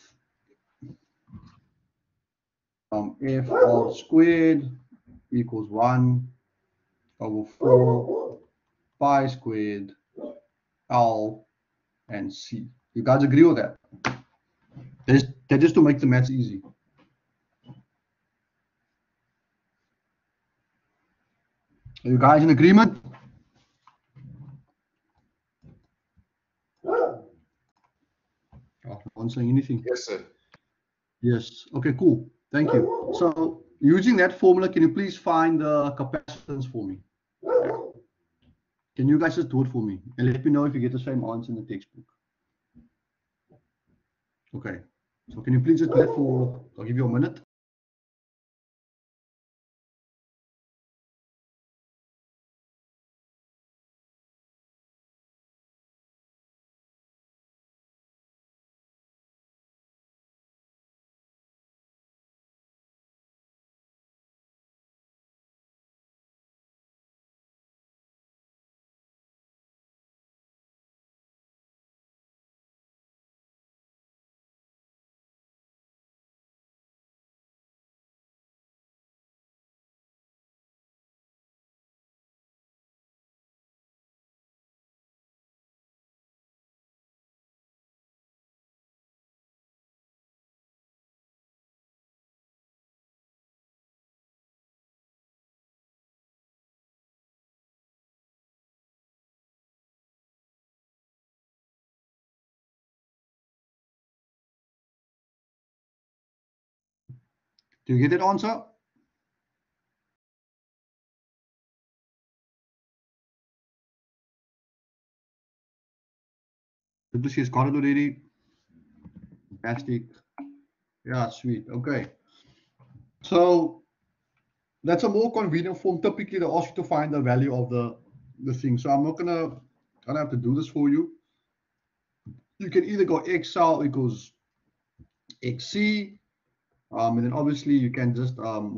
f all squared equals 1/4 pi squared L and C. You guys agree with that? That's just to make the maths easy. Are you guys in agreement? Oh, no one's saying anything. Yes, sir. Yes. Okay, cool. Thank you. So using that formula, can you please find the capacitance for me? Can you guys just do it for me? And let me know if you get the same answer in the textbook. Okay. So can you please just do that for, I'll give you a minute. Do you get that answer? She's got it already. Fantastic. Yeah, sweet. Okay. So that's a more convenient form. Typically, they ask you to find the value of the thing. So I'm not gonna, I don't have to do this for you. You can either go XL equals XC, and then obviously you can just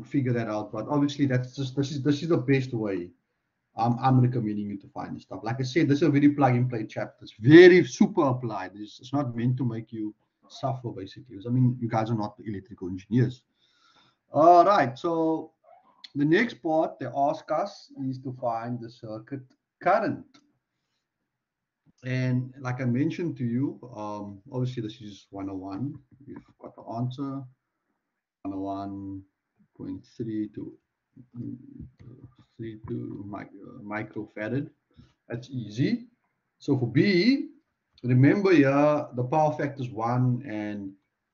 figure that out. But obviously that's just this is the best way. I'm recommending you to find this stuff. Like I said, this is a very plug and play chapter. It's very super applied. It's not meant to make you suffer, basically. I mean, you guys are not electrical engineers. All right. So the next part they ask us is to find the circuit current. And like I mentioned to you, obviously this is 101. We've got the answer, 101.3 to 32 microfarad. That's easy. So for B, remember here, the power factor is 1, and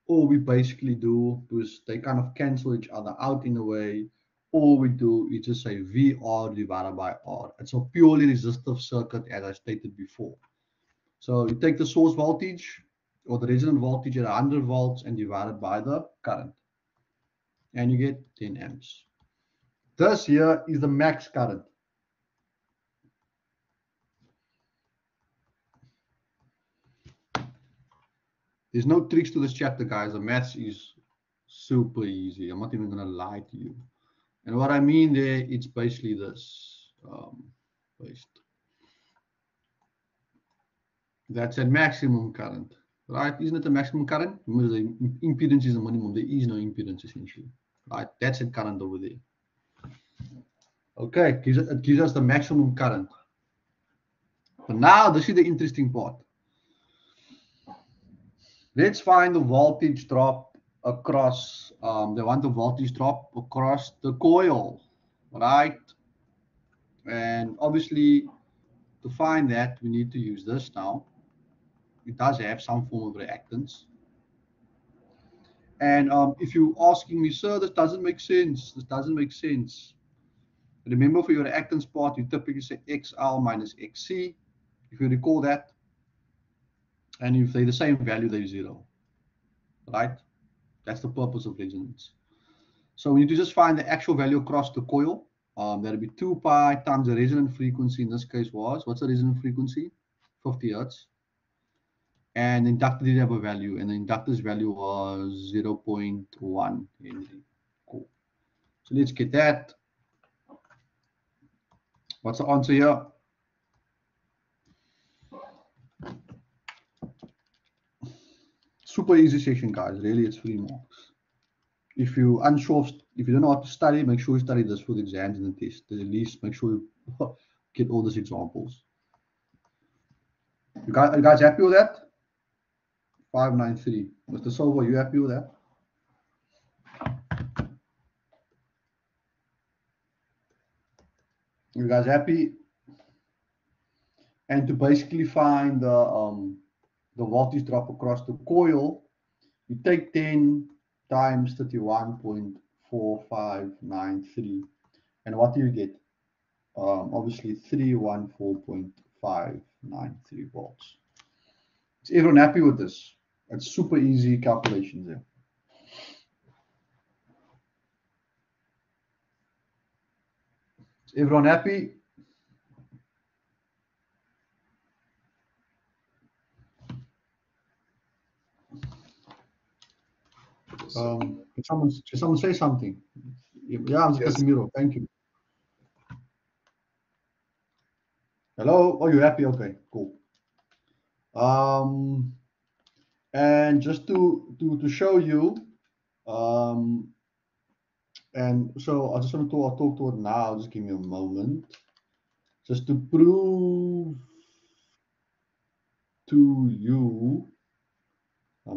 all we basically do is they kind of cancel each other out in a way. All we do is just say VR divided by R. It's a purely resistive circuit, as I stated before. So you take the source voltage or the resonant voltage at 100 volts and divide it by the current, and you get 10 amps. This here is the max current. There's no tricks to this chapter, guys. The maths is super easy. I'm not even going to lie to you. And what I mean there, it's basically this. That's a maximum current, right? Isn't it a maximum current? Remember, the impedance is the minimum. There is no impedance, essentially, right? That's a current over there. Okay, it gives us the maximum current. But now, this is the interesting part. Let's find the voltage drop across, they want the voltage drop across the coil, right? And obviously, to find that, we need to use this now. It does have some form of reactance. And if you're asking me, sir, this doesn't make sense. This doesn't make sense. Remember, for your reactance part, you typically say XL minus XC, if you recall that. And if they're the same value, they're 0, right? That's the purpose of resonance. So we need to just find the actual value across the coil. That'll be 2 pi times the resonant frequency. In this case was, what's the resonant frequency? 50 hertz. And the inductor did have a value, and the inductor's value was 0.1 Henry. Cool. So let's get that. What's the answer here? Super easy section, guys. Really, it's 3 marks. If you're unsure, if you don't know how to study, make sure you study this for the exams and the test. At least make sure you get all these examples. Are you guys happy with that? 593. Mr. Silva, you happy with that? You guys happy? And to basically find the voltage drop across the coil, you take 10 times 31.4593, and what do you get? Obviously 314.593 volts. Is everyone happy with this? It's super easy calculations there. Is everyone happy? Can someone say something? Yeah, Mr. Casimiro, thank you. Hello? Oh, you're happy? Okay, cool. And just to show you, and so I just want to talk to it now. Just give me a moment, just to prove to you.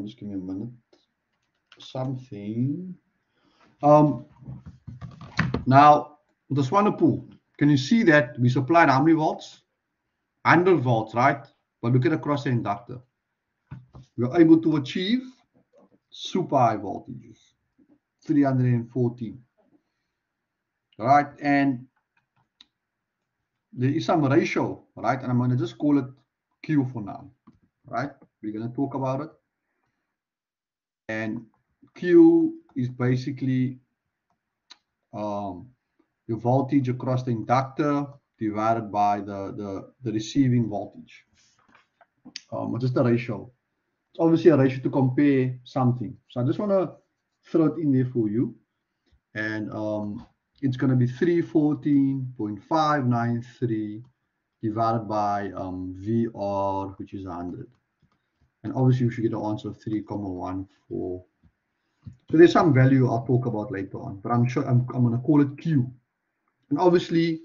Just give me a minute. Something. Now the Swanner pool. Can you see that we supplied how many volts? 100 volts, right? But look at across the inductor. We are able to achieve super high voltages, 314. Right, and there is some ratio, right? And I'm going to just call it Q for now, right? We're going to talk about it. And Q is basically your voltage across the inductor divided by the receiving voltage. Just a ratio. It's obviously a ratio to compare something. So I just want to throw it in there for you. And it's going to be 314.593 divided by VR, which is 100. And obviously you should get an answer of 3,14. So there's some value I'll talk about later on, but I'm sure I'm going to call it Q. And obviously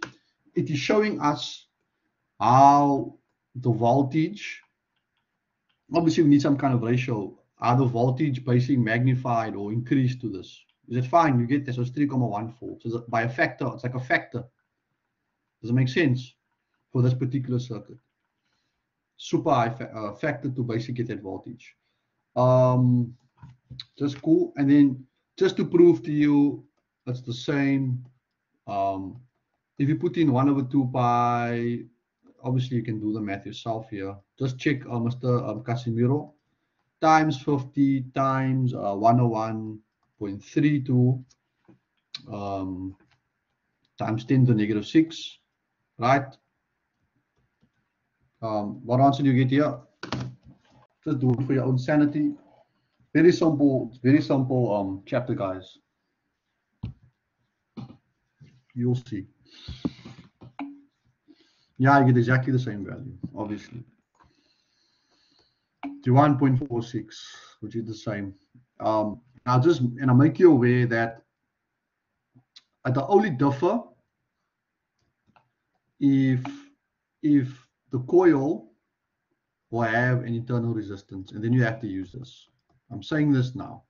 it is showing us how the voltage, obviously we need some kind of ratio. Are the voltage basically magnified or increased to this? Is it fine? You get this, so it's 3,14. So by a factor, it's like a factor. Does it make sense for this particular circuit? Super high factor to basically get that voltage. Just cool. And then just to prove to you, it's the same. If you put in 1/2 pi, obviously you can do the math yourself here. Just check Mr. Casimiro, times 50 times 101.32 times 10 to the negative 6, right? What answer do you get here? Just do it for your own sanity. Very simple chapter, guys. You'll see. Yeah, you get exactly the same value, obviously. To 1.46, which is the same. I'll make you aware that the only differ if the coil will have an internal resistance, and then you have to use this. I'm saying this now.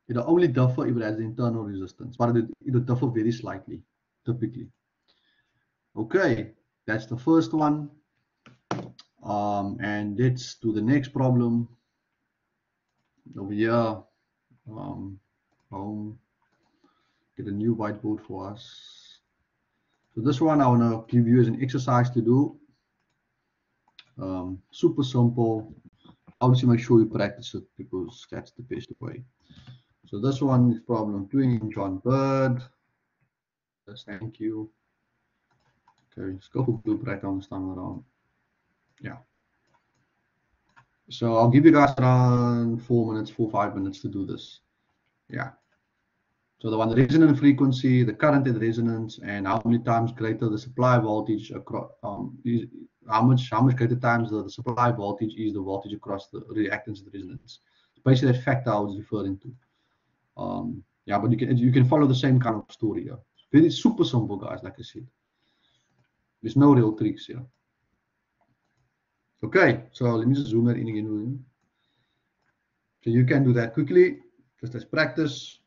It'll only differ if it has the internal resistance, but it'll differ very slightly, typically. Okay, that's the first one. And let's do the next problem. Over here, home, get a new whiteboard for us. So this one I want to give you as an exercise to do. Super simple. Obviously make sure you practice it because that's the best way. So this one is problem 2 in John Bird. Yes, thank you. Okay, let's go for blue breakdown this time around. Yeah. So I'll give you guys around 5 minutes to do this. Yeah. So the one, the resonant frequency, the current at resonance, and how many times greater the supply voltage across, how much greater times the supply voltage is the voltage across the reactance of the resonance. It's basically that factor I was referring to. Yeah, but you can follow the same kind of story here. Very super simple, guys. Like I said, there's no real tricks here. Okay, so let me just zoom that in again. So you can do that quickly, just as practice.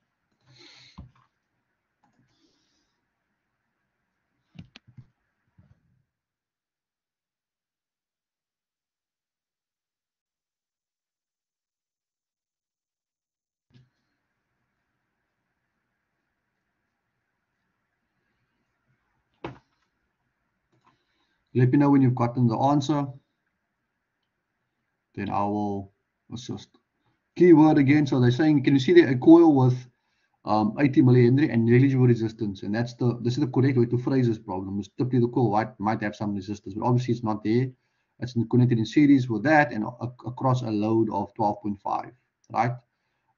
Let me know when you've gotten the answer. Then I will assist. Keyword again. So they're saying, can you see a coil with 80 millihenry and negligible resistance? And this is the correct way to phrase this problem. It's typically the coil might have some resistance, but obviously it's not there. It's connected in series with that and across a load of 12.5, right?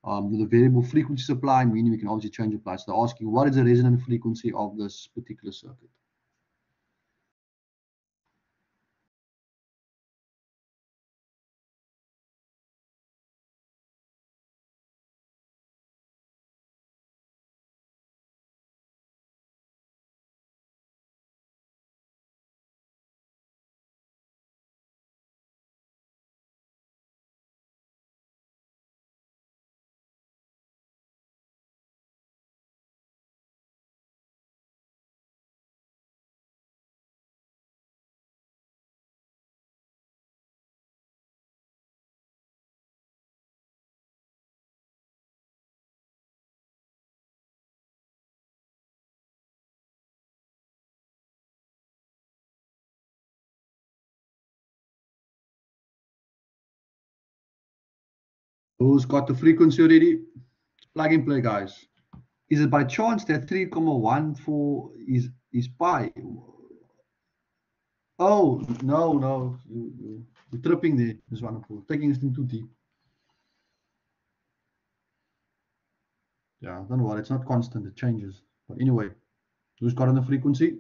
The variable frequency supply, meaning we can obviously change the price. They're asking what is the resonant frequency of this particular circuit. Who's got the frequency already? Plug and play, guys. Is it by chance that 3,14 is pi? Oh, no. You're tripping there, Ms. Wonderful. Taking this thing too deep. Yeah, don't worry. It's not constant. It changes. But anyway, who's got on the frequency?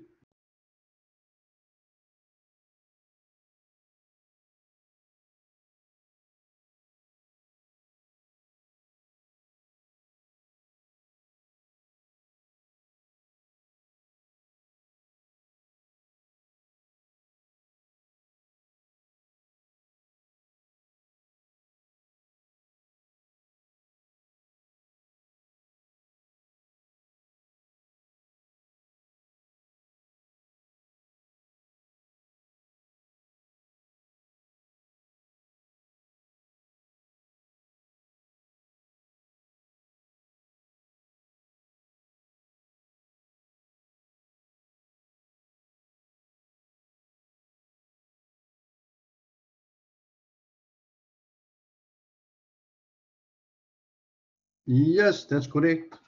Yes, that's correct.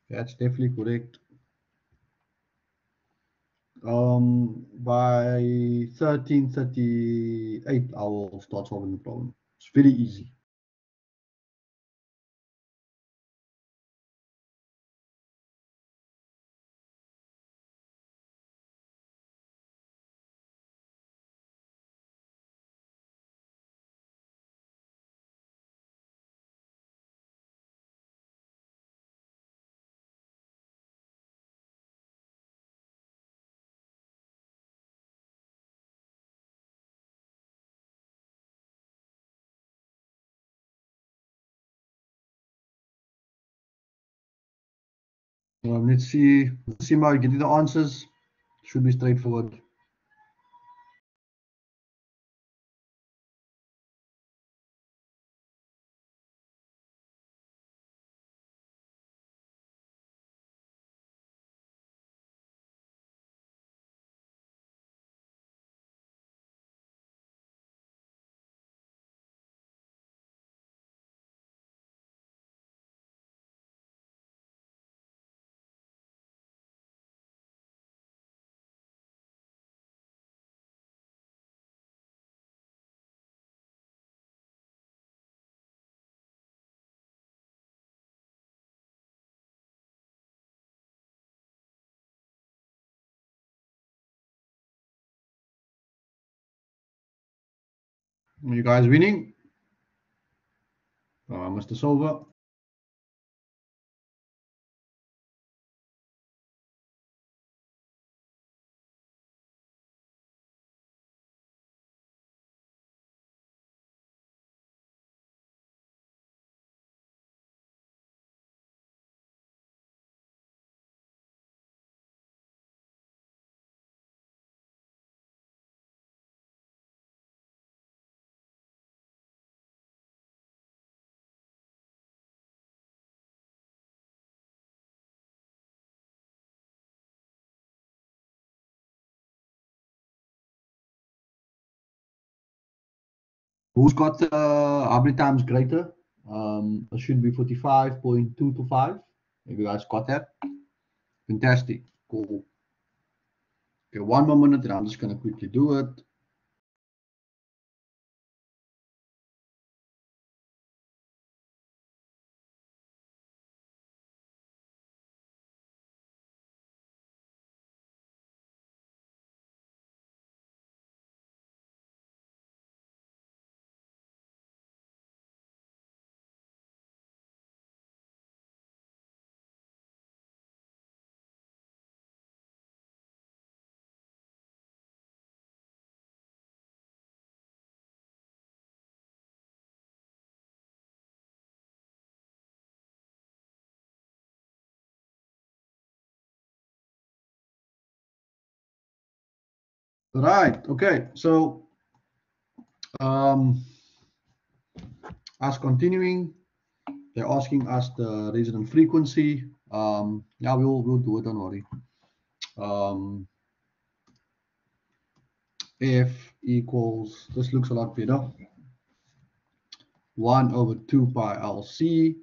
That's definitely correct. By 13:38, I will start solving the problem. It's very easy. Let's see how you get the answers. Should be straightforward. Are you guys winning? Mr. Solver. Who's got how many times greater? It should be 45.225. Have you guys got that? Fantastic. Cool. Okay, one more minute and I'm just going to quickly do it. Right. Okay. So, us continuing, they're asking us the resonant frequency. Yeah, we'll do it. Don't worry. F equals, this looks a lot better. 1/2 pi LC.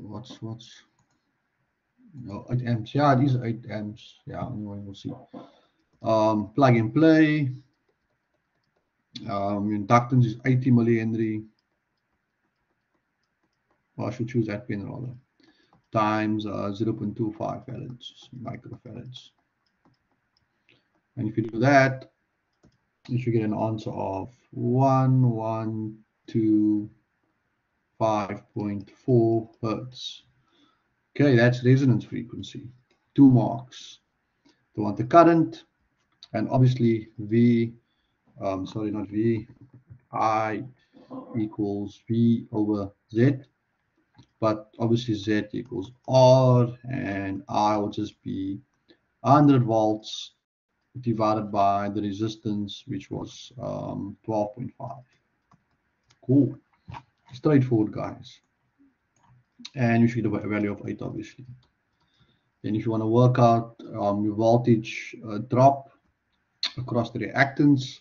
What's no 8 amps? Yeah, these are 8 amps. Yeah, anyway, we'll see. Plug and play. Inductance is 80 millihenry. Well, I should choose that pin rather. Times 0.25 farads, microfarads. And if you do that, you should get an answer of 1125.4 hertz. Okay, that's resonance frequency. 2 marks. They want the current, and obviously V, sorry, not V, I equals V over Z, but obviously Z equals R, and I will just be 100 volts divided by the resistance, which was 12.5. Cool. Straightforward, guys. And you should have a value of 8, obviously. Then if you want to work out your voltage drop across the reactance,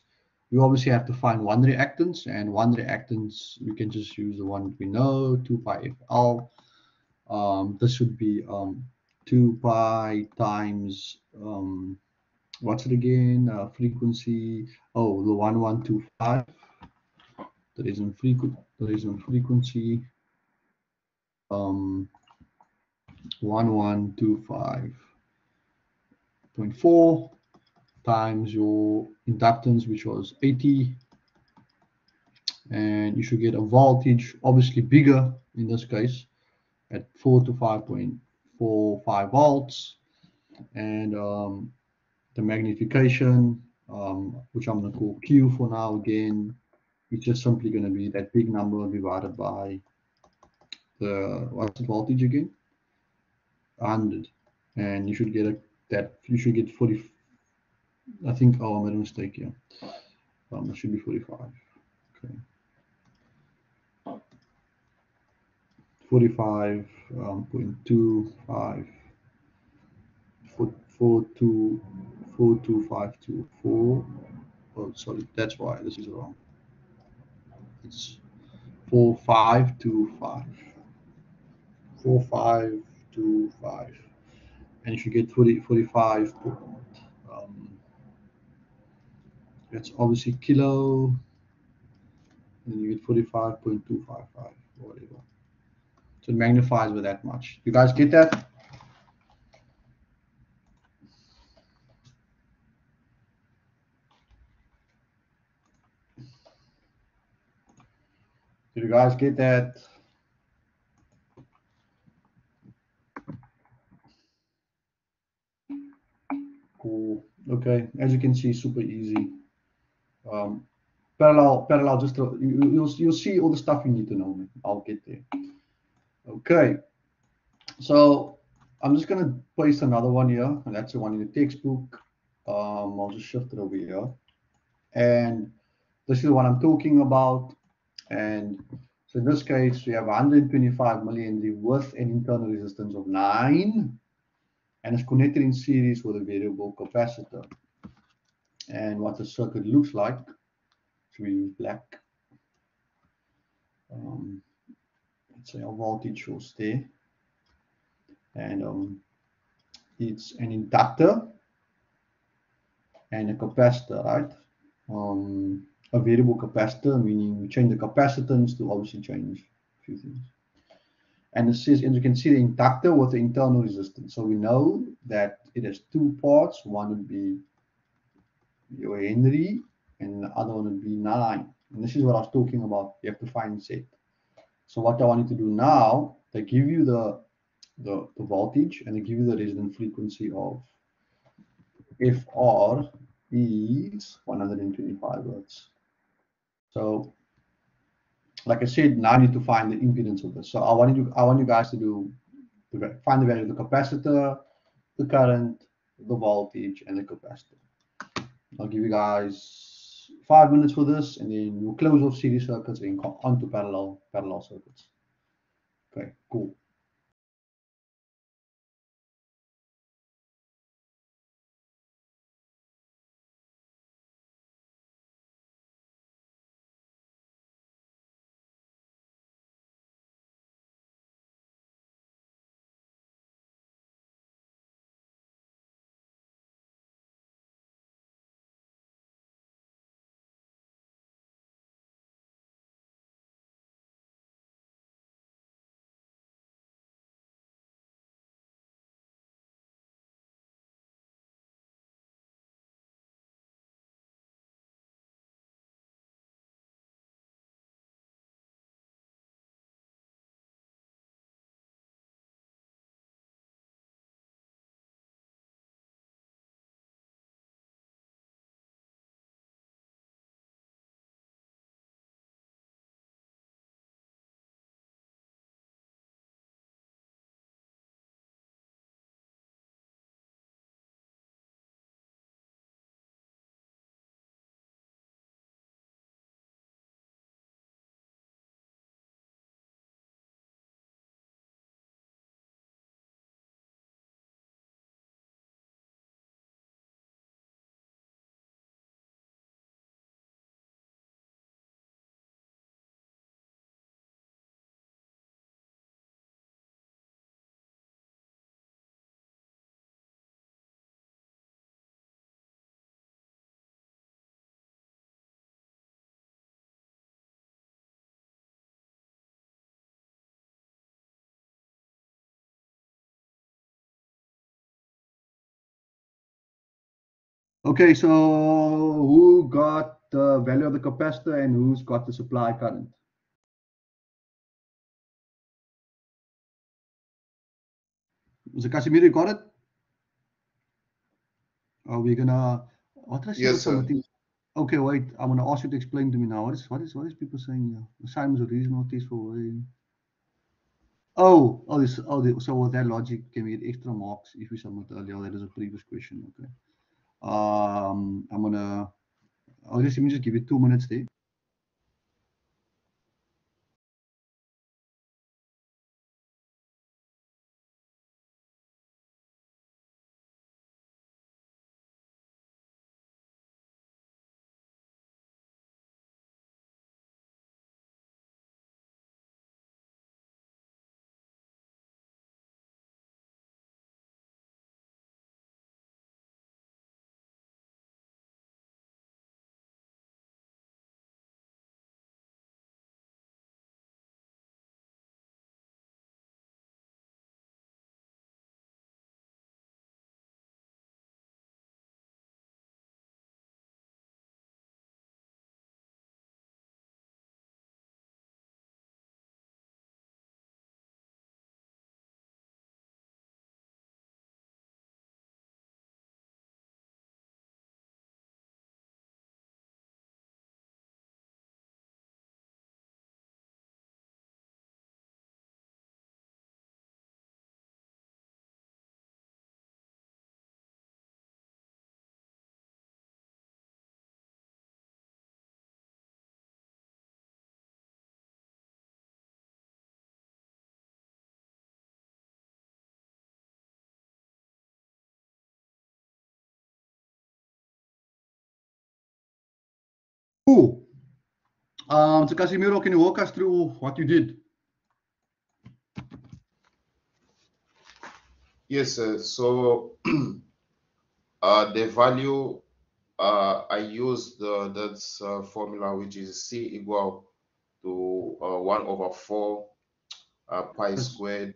we obviously have to find one reactance, and one reactance, we can just use the one we know, 2 pi FL. This should be 2 pi times, what's it again? Frequency, oh, the 1125. There is in frequency, 1125.4 times your inductance, which was 80, and you should get a voltage obviously bigger in this case at 4 to 5.45 volts, and the magnification, which I'm going to call Q for now again, it's just simply going to be that big number divided by the, what's the voltage again? 100, and you should get you should get 40. I think, oh, I made a mistake here. It should be 45. Okay. 45.25 42524. Oh, sorry, that's why this is wrong. It's 4525. 4525, and you should get 45. That's obviously kilo, and you get 45.255 or whatever. So it magnifies with that much. You guys get that? Did you guys get that? Cool. Okay, as you can see, super easy. Parallel. Just you'll see all the stuff you need to know. I'll get there. Okay. So I'm just gonna paste another one here, and that's the one in the textbook. I'll just shift it over here, and this is the one I'm talking about. And so in this case, we have 125 millihenry with an internal resistance of 9, and it's connected in series with a variable capacitor. And what the circuit looks like, so we use black. Let's say our voltage source there, and it's an inductor and a capacitor, right? A variable capacitor, meaning we change the capacitance to obviously change a few things. And it says, and you can see the inductor with the internal resistance. So we know that it has two parts. One would be your Henry, and the other one would be 9. And this is what I was talking about. You have to find Z. So what I want you to do now, they give you the voltage, and they give you the resonant frequency of FR is 125 hertz. So, like I said, now I need to find the impedance of this. So I want you guys to find the value of the capacitor, the current, the voltage, and the capacitor. I'll give you guys 5 minutes for this, and then we'll close off series circuits and come onto parallel circuits. Okay, cool. Okay, so who got the value of the capacitor and who's got the supply current? So Casimiro, you got it? Are we gonna? What did I say? Yes, sir. Okay, wait. I'm gonna ask you to explain to me now. What is people saying here? Assignments of reasonable test for way. So with that logic, can we get extra marks if we submit earlier? That is a previous question. Okay. I'm gonna. Let me just give you 2 minutes there. Cool. So Casimiro, can you walk us through what you did? Yes, sir. So the value I used that's formula, which is C equal to 1/4 pi squared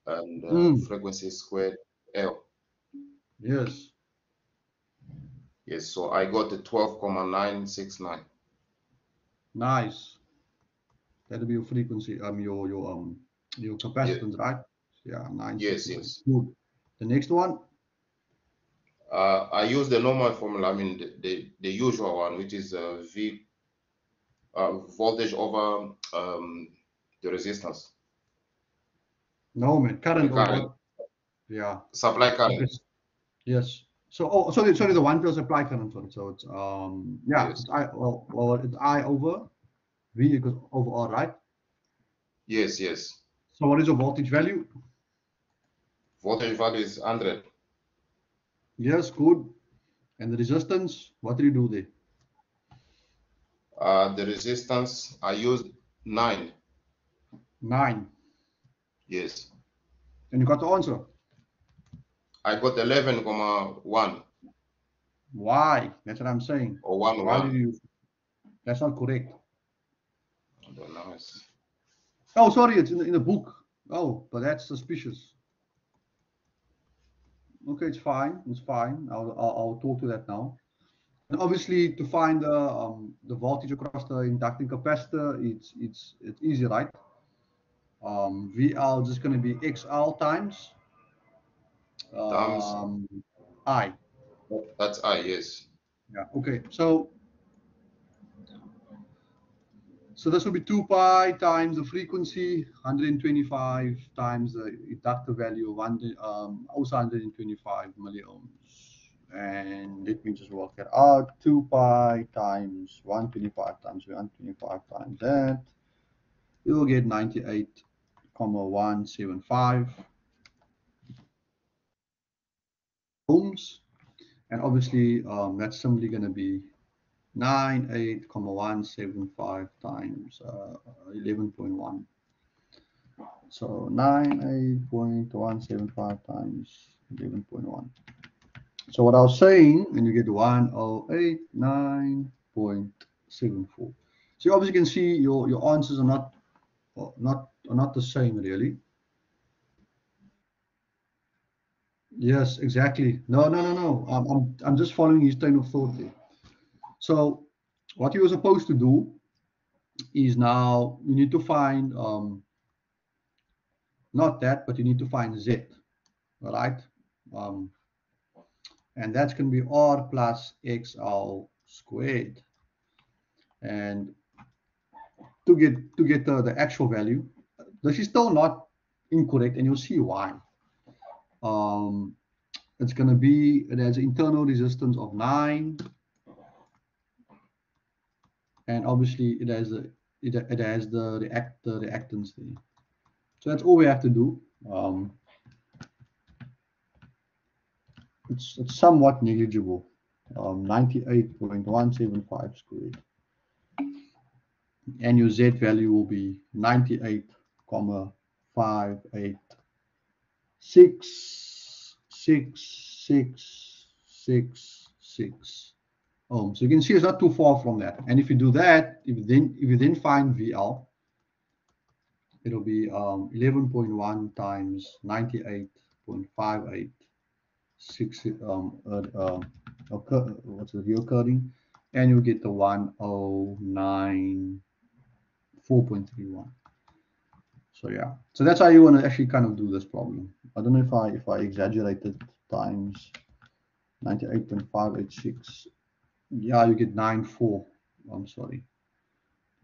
and frequency squared L. Yes. Yes, so I got the 12,969. Nice. That'll be your frequency, your capacitance, Yeah. right? Yeah, 969. Yes. Good. The next one? I use the normal formula, I mean the usual one, which is V voltage over the resistance. No, man, current. The current. Yeah. Supply current. Okay. Yes. So, sorry, the 1 plus supply current. Sorry. So it's yeah, Yes. it's I over V equals over R, right? Yes. So what is your voltage value? Voltage value is 100. Yes, good. And the resistance, what do you do there? The resistance, I used 9. 9. Yes. And you got the answer. I got 11,1. Why? That's what I'm saying. Or 1. Why did you? That's not correct. I don't know. Oh, sorry, it's in the book. Oh, but that's suspicious. Okay, it's fine. It's fine. I'll talk to that now. And obviously, to find the voltage across the inducting capacitor, it's easy, right? VL is just going to be XL times I. That's I, yes. Yeah. Okay. So this will be 2 pi times the frequency, 125 times the inductive value of also 125 milliohms. And let me just work that out. 2 pi times 125 times 125 times that. You'll get 98,175 ohms. And obviously, that's simply going to be 98,175 times 11.1. So 98.175 times 11.1. So what I was saying, and you get 1089.74. So you obviously can see your answers are not the same really. Yes, exactly. No. I'm just following his train of thought there. So what you were supposed to do is now you need to find not that, but you need to find Z, right? Um, and that's going to be R plus XL squared. And to get the actual value, this is still not incorrect, and you'll see why. It's going to be, it has an internal resistance of 9, and obviously it has the reactance there. So that's all we have to do. It's somewhat negligible. 98.175 squared, and your Z value will be 98,5866666 ohms. So you can see it's not too far from that. And if you do that, if you then find VL, it'll be 11.1 times 98.586 what's the reoccurring, and you'll get the 1094.31. So yeah, so that's how you want to actually kind of do this problem. I don't know if I exaggerated times 98.586. Yeah, you get 94. I'm sorry,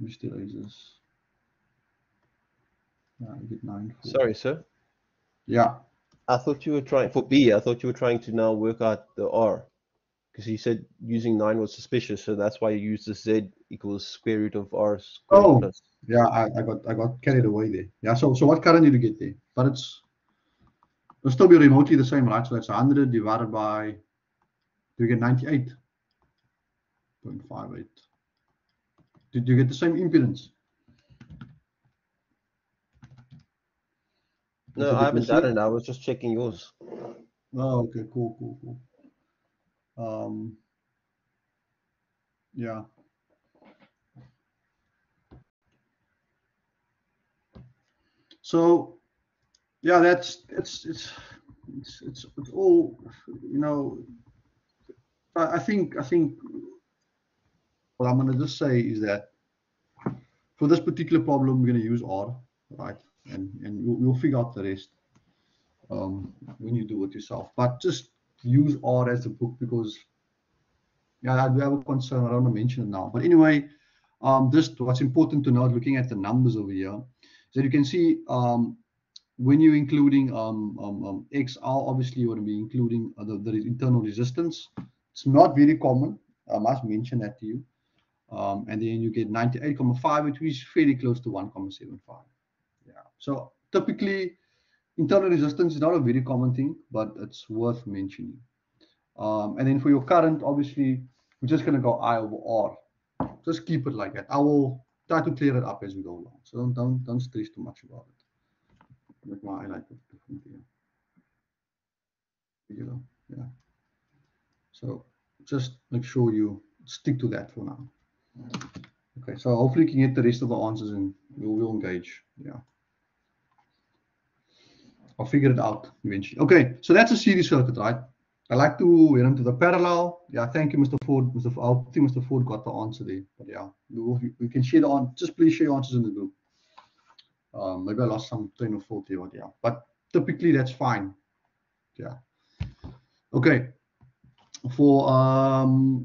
Mr. Razors. Yeah, you get 94. Sorry, sir. Yeah. I thought you were trying for B. I thought you were trying to now work out the R, because you said using 9 was suspicious, so that's why you used the Z equals square root of R squared plus. Yeah, I got carried away there. Yeah, so what current did you get there? But it'll still be remotely the same, right? So that's 100 divided by, you get 98.58. Did you get the same impedance? No, I haven't done it. I was just checking yours. Oh, okay, cool. Yeah. So, yeah, it's all, you know. I think what I'm going to just say is that for this particular problem, we're going to use R, right? And you'll figure out the rest when you do it yourself. But just use R as the book, because yeah, I do have a concern. I don't want to mention it now. But anyway, just what's important to note, looking at the numbers over here, is that you can see when you're including XL, obviously you want to be including the internal resistance. It's not very common. I must mention that to you. And then you get 98.5, which is fairly close to 1.75. Yeah. So typically, internal resistance is not a very common thing, but it's worth mentioning. And then for your current, obviously, we're just going to go I over R. Just keep it like that. I will try to clear it up as we go along. So don't stress too much about it. Make my highlight different here. Yeah. So just make sure you stick to that for now. Okay, so hopefully you can get the rest of the answers and we'll engage. Yeah. I'll figure it out eventually. Okay, so that's a series circuit, right? I like to get into the parallel. Yeah, thank you, Mr. Ford. I think Mr. Ford got the answer there. But yeah, we can share the answer. Just please share your answers in the group. Maybe I lost some train of thought here, but yeah. But typically that's fine. Yeah. Okay. For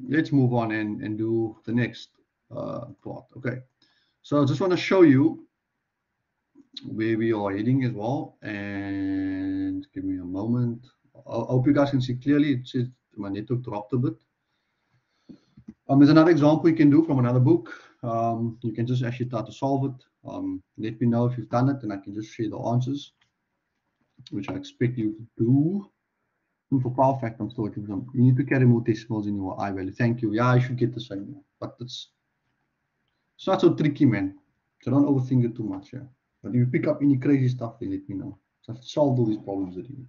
let's move on and do the next part. Okay. So I just want to show you where we are heading as well. And give me a moment. I hope you guys can see clearly. It says my network dropped a bit. There's another example you can do from another book. You can just actually try to solve it. Let me know if you've done it, and I can just share the answers, which I expect you to do. And for power factor, I'm still looking for them. You need to carry more decimals in your I value. Thank you. Yeah, I should get the same, but it's not so tricky, man. So don't overthink it too much. Yeah. But if you pick up any crazy stuff, then let me know. So I've solved all these problems already.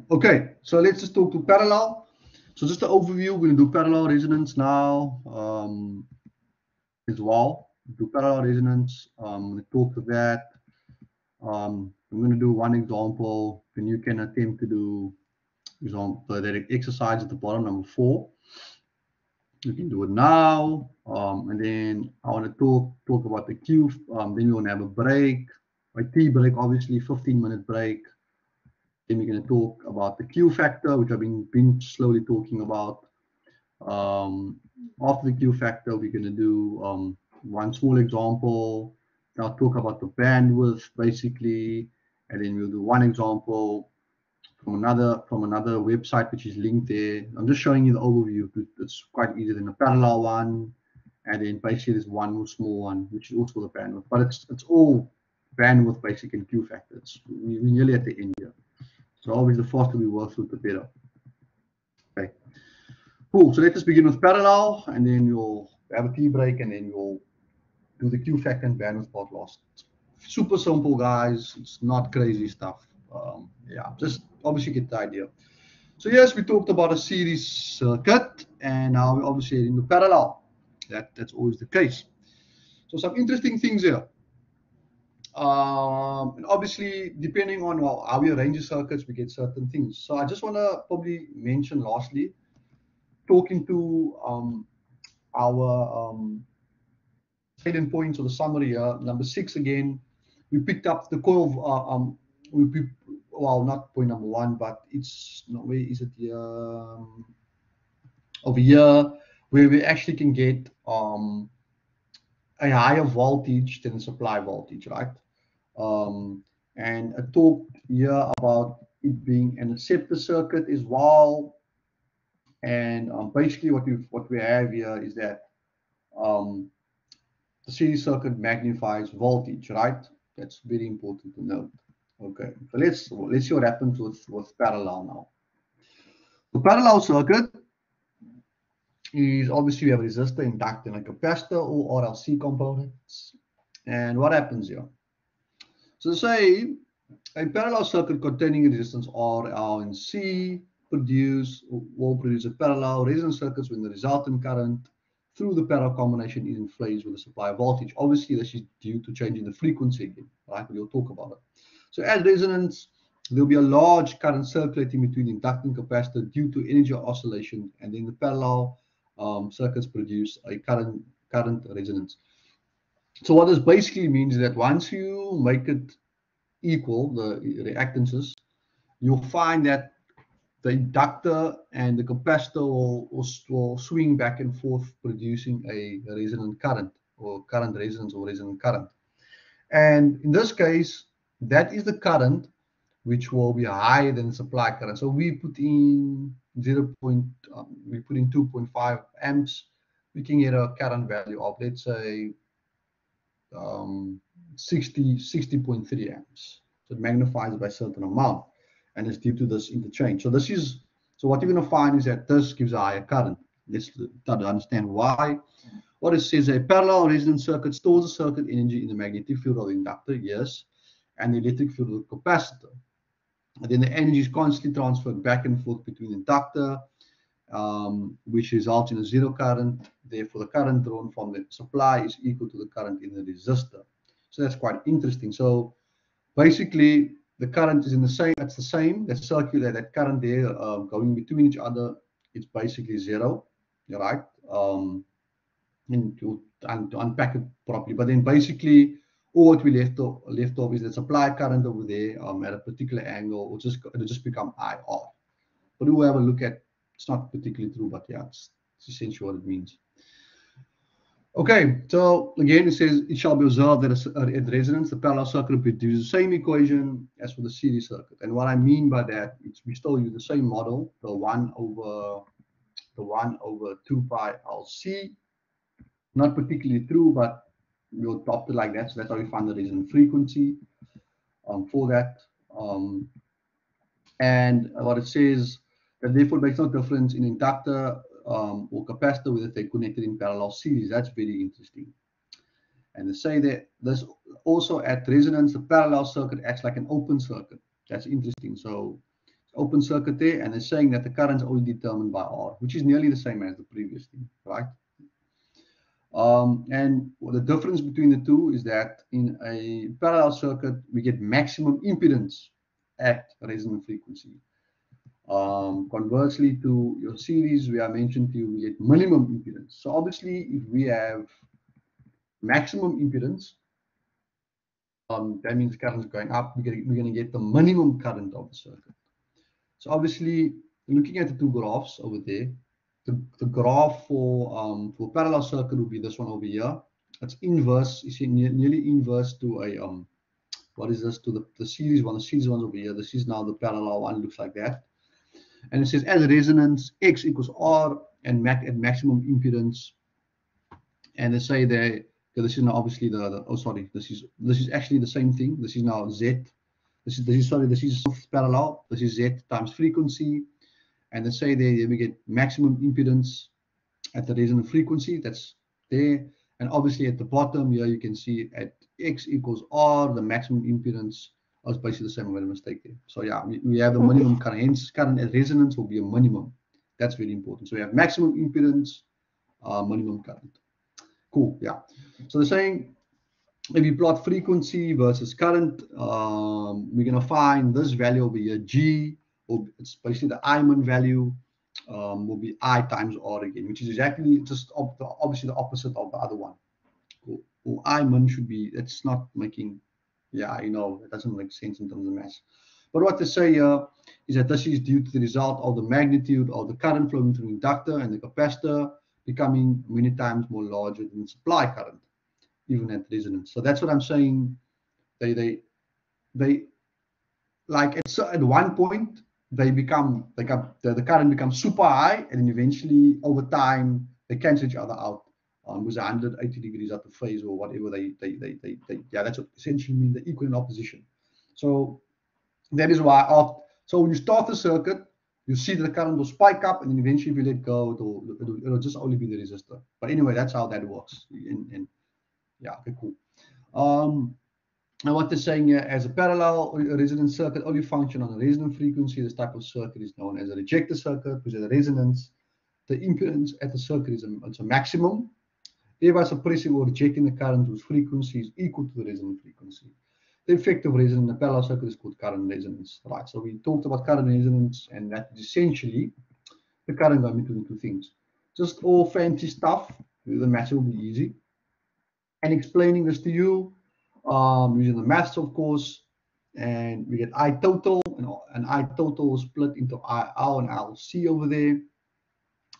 Okay, so let's just talk to parallel. So just the overview, we're going to do parallel resonance now as well. do parallel resonance. I'm going to talk to that. I'm going to do one example, then you can attempt to do the exercise at the bottom, number 4. You can do it now, and then I want to talk about the Q. Then we're going to have a break, a tea break, obviously 15-minute break. Then we're going to talk about the Q factor, which I've been slowly talking about. After the Q factor, we're going to do one small example. I'll talk about the bandwidth basically, and then we'll do one example from another website which is linked there. I'm just showing you the overview. It's quite easier than a parallel one, and then basically there's one more small one which is also the bandwidth, but it's all bandwidth basic and Q factors. We're nearly at the end here, so obviously the faster we work through, the better. Okay, cool. So let us begin with parallel, and then you'll have a tea break, and then you'll do the Q factor and bandwidth part last. Super simple, guys. It's not crazy stuff. Yeah, just obviously get the idea. So yes, we talked about a series circuit, and now we're obviously in the parallel. That's always the case. So some interesting things here. And obviously, depending on how we arrange the circuits, we get certain things. So I just want to probably mention lastly, talking to our salient points or the summary here. Number 6 again, we picked up the coil. Well, not point number 1, but it's no, where is it here? Over here, where we actually can get a higher voltage than the supply voltage, right? And I talked here about it being an acceptor circuit as well. And basically, what we have here is that the series circuit magnifies voltage, right? That's very important to note. Okay, so let's see what happens with parallel now. The parallel circuit is obviously we have a resistor, inductor, and a capacitor, or RLC components. And what happens here? So say a parallel circuit containing a resistance R, L, and C will produce a parallel resonance circuits when the resultant current through the parallel combination is in phase with the supply voltage. Obviously, this is due to changing the frequency again, right? We'll talk about it. So at resonance, there will be a large current circulating between the inductor and capacitor due to energy oscillation, and then the parallel circuits produce a current resonance. So what this basically means is that once you make it equal, the reactances, you'll find that the inductor and the capacitor will swing back and forth, producing a resonant current, or current resonance, or resonant current. And in this case, that is the current which will be higher than the supply current. So we put in 2.5 amps. We can get a current value of, let's say, 60.3 amps. So it magnifies by a certain amount, and it's due to this interchange. So what you're going to find is that this gives a higher current. Let's try to understand why. What it says, a parallel resonance circuit stores the circuit energy in the magnetic field of the inductor, yes, and the electric field of the capacitor. And then the energy is constantly transferred back and forth between the inductor, which results in a zero current. Therefore, the current drawn from the supply is equal to the current in the resistor. So that's quite interesting. So basically, the current is in the same. That's the same. That circular, that current there going between each other, it's basically zero. You're right. And to unpack it properly, but then basically all what we left off is the supply current over there at a particular angle it'll just become IR. But we'll have a look at. It's not particularly true, but yeah, it's essentially what it means. Okay, so again it says it shall be observed that at resonance the parallel circuit produces the same equation as for the series circuit. And what I mean by that is we still use the same model, the 1 over 2 pi LC. Not particularly true, but we'll adopt it like that. So that's how we find the resonant frequency for that. And what it says that therefore makes no difference in inductor or capacitor whether they're connected in parallel series. That's very interesting. And they say that this also at resonance, the parallel circuit acts like an open circuit. That's interesting. So open circuit there, and they're saying that the current is only determined by R, which is nearly the same as the previous thing, right? And the difference between the two is that in a parallel circuit, we get maximum impedance at resonant frequency. Conversely to your series, where I mentioned to you, we get minimum impedance. So obviously, if we have maximum impedance, that means current is going up. We're going to get the minimum current of the circuit. So obviously, looking at the two graphs over there, the graph for parallel circuit will be this one over here. It's inverse, it's nearly inverse to a what is this, to the series one. The series one's over here. This is now the parallel one, looks like that. And it says as resonance, X equals R and at maximum impedance. And they say there, this is now obviously oh sorry, this is actually the same thing. This is now Z. This is parallel. This is Z times frequency. And they say there we get maximum impedance at the resonant frequency. That's there. And obviously at the bottom here, you can see at X equals R, the maximum impedance is basically the same. I made a mistake there. So yeah, we have the minimum current. Hence, current at resonance will be a minimum. That's very important. So we have maximum impedance, minimum current. Cool. Yeah. So they're saying if you plot frequency versus current, we're going to find this value over here, G, or it's basically the Iman value, will be I times R again, which is exactly just obviously the opposite of the other one. Cool. Or Iman should be, it's not making, yeah, you know, it doesn't make sense in terms of mass. But what they say here is that this is due to the result of the magnitude of the current flowing through the inductor and the capacitor becoming many times more larger than the supply current, even at resonance. So that's what I'm saying. They like at one point the current becomes super high, and then eventually over time they cancel each other out. Was 180 degrees out of phase or whatever yeah, that's what essentially means the equal in opposition. So that is why so when you start the circuit, you see that the current will spike up, and then eventually if you let go, it'll just only be the resistor. But anyway, that's how that works. And yeah, okay, cool. And what they're saying here, as a parallel resonance circuit only function on a resonant frequency, this type of circuit is known as a rejector circuit, which is a resonance. The impedance at the circuit is a maximum, thereby suppressing or rejecting the current whose frequency is equal to the resonant frequency. The effect of resonance in a parallel circuit is called current resonance. Right. So we talked about current resonance, and that is essentially the current going between two things. Just all fancy stuff. The math will be easy. And explaining this to you, using the maths, of course, and we get I total, and I total split into IL and ILC over there.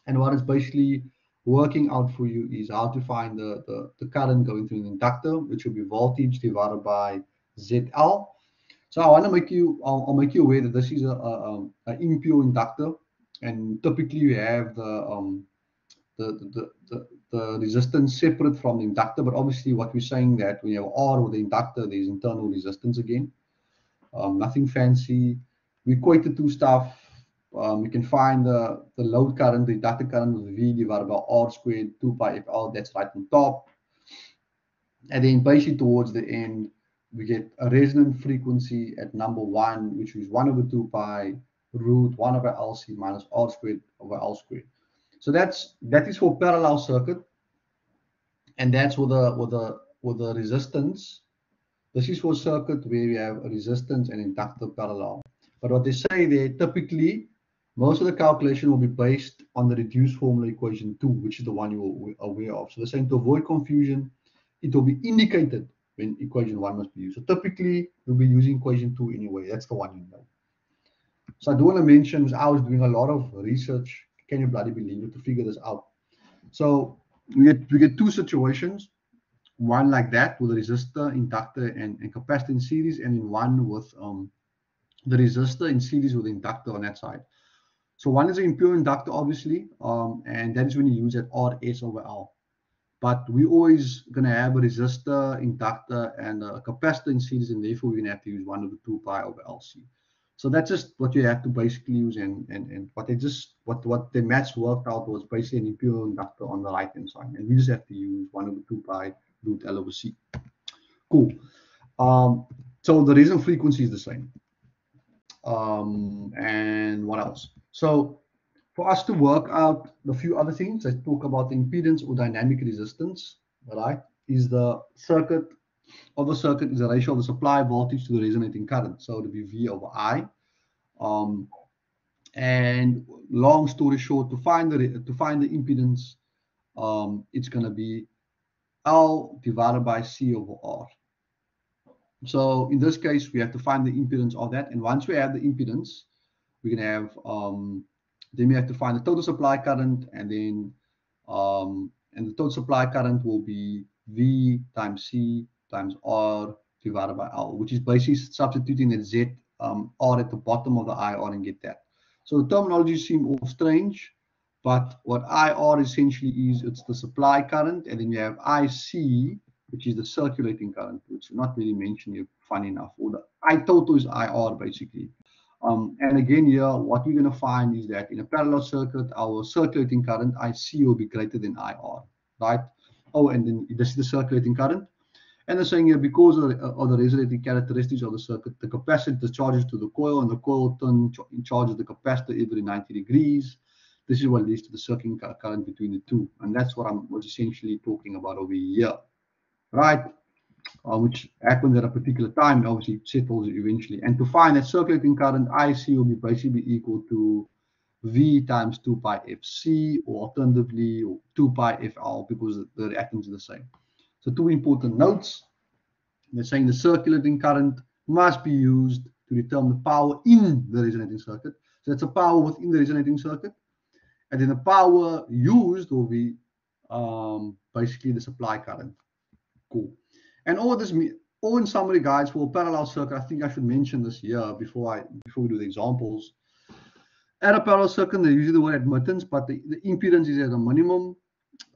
And what it's basically working out for you is how to find the current going through an inductor, which will be voltage divided by ZL. So I want to make you, I'll make you aware that this is an impure inductor, and typically you have the resistance separate from the inductor. But obviously, what we're saying that when you have R with the inductor, there's internal resistance again. Nothing fancy. We equate the two stuff. We can find the load current, the inductor current with V divided by R squared 2 pi FL. That's right on top. And then basically towards the end, we get a resonant frequency at number 1, which is 1 over 2 pi root 1 over LC minus R squared over L squared. So that is for parallel circuit, and that's with the resistance. This is for a circuit where we have a resistance and inductor parallel. But what they say there, typically, most of the calculation will be based on the reduced formula equation 2, which is the one you're aware of. So they're saying to avoid confusion, it will be indicated when equation 1 must be used. So typically, we'll be using equation 2 anyway. That's the one you know. So I do want to mention, I was doing a lot of research, can you bloody believe it, to figure this out. So we get two situations. One like that with a resistor, inductor, and capacitor in series, and then one with the resistor in series with the inductor on that side. So one is an impure inductor, obviously, and that is when you use that RS over L. But we're always going to have a resistor, inductor, and a capacitor in series, and therefore we're going to have to use 1 over 2 pi over LC. So that's just what you have to basically use, and what the maths worked out was basically an impure inductor on the right hand side, and we just have to use 1 over 2 pi root L over C. Cool. So the resonant frequency is the same. And what else? So for us to work out a few other things, let's talk about impedance or dynamic resistance, right? Is the circuit of the circuit is the ratio of the supply voltage to the resonating current. So it will be V over I. And long story short, to find the impedance, it's going to be L divided by C over R. So in this case, we have to find the impedance of that. And once we have the impedance, we're going to have, then we have to find the total supply current, and then, and the total supply current will be V times C times R divided by L, which is basically substituting that Z R at the bottom of the IR and get that. So the terminology seems all strange, but what IR essentially is, it's the supply current, and then you have IC, which is the circulating current, which is not really mentioned here, funny enough. Or the I total is IR basically. And again here, what we're going to find is that in a parallel circuit, our circulating current IC will be greater than IR, right? Oh, and then this is the circulating current. And they're saying here, because of the resonating characteristics of the circuit, the capacitor discharges to the coil, and the coil charges the capacitor every 90 degrees. This is what leads to the circuit current between the two. And that's what I was essentially talking about over here, right? Which happens at a particular time and obviously settles eventually. And to find that circulating current, IC will be basically equal to V times 2 pi FC, or alternatively 2 pi FL, because the reactance is the same. So two important notes. They're saying the circulating current must be used to determine the power in the resonating circuit. So that's a power within the resonating circuit. And then the power used will be basically the supply current. Cool. And all this, all in summary, guys, for a parallel circuit, I think I should mention this here before we do the examples. At a parallel circuit, they use the word admittance, but the impedance is at a minimum.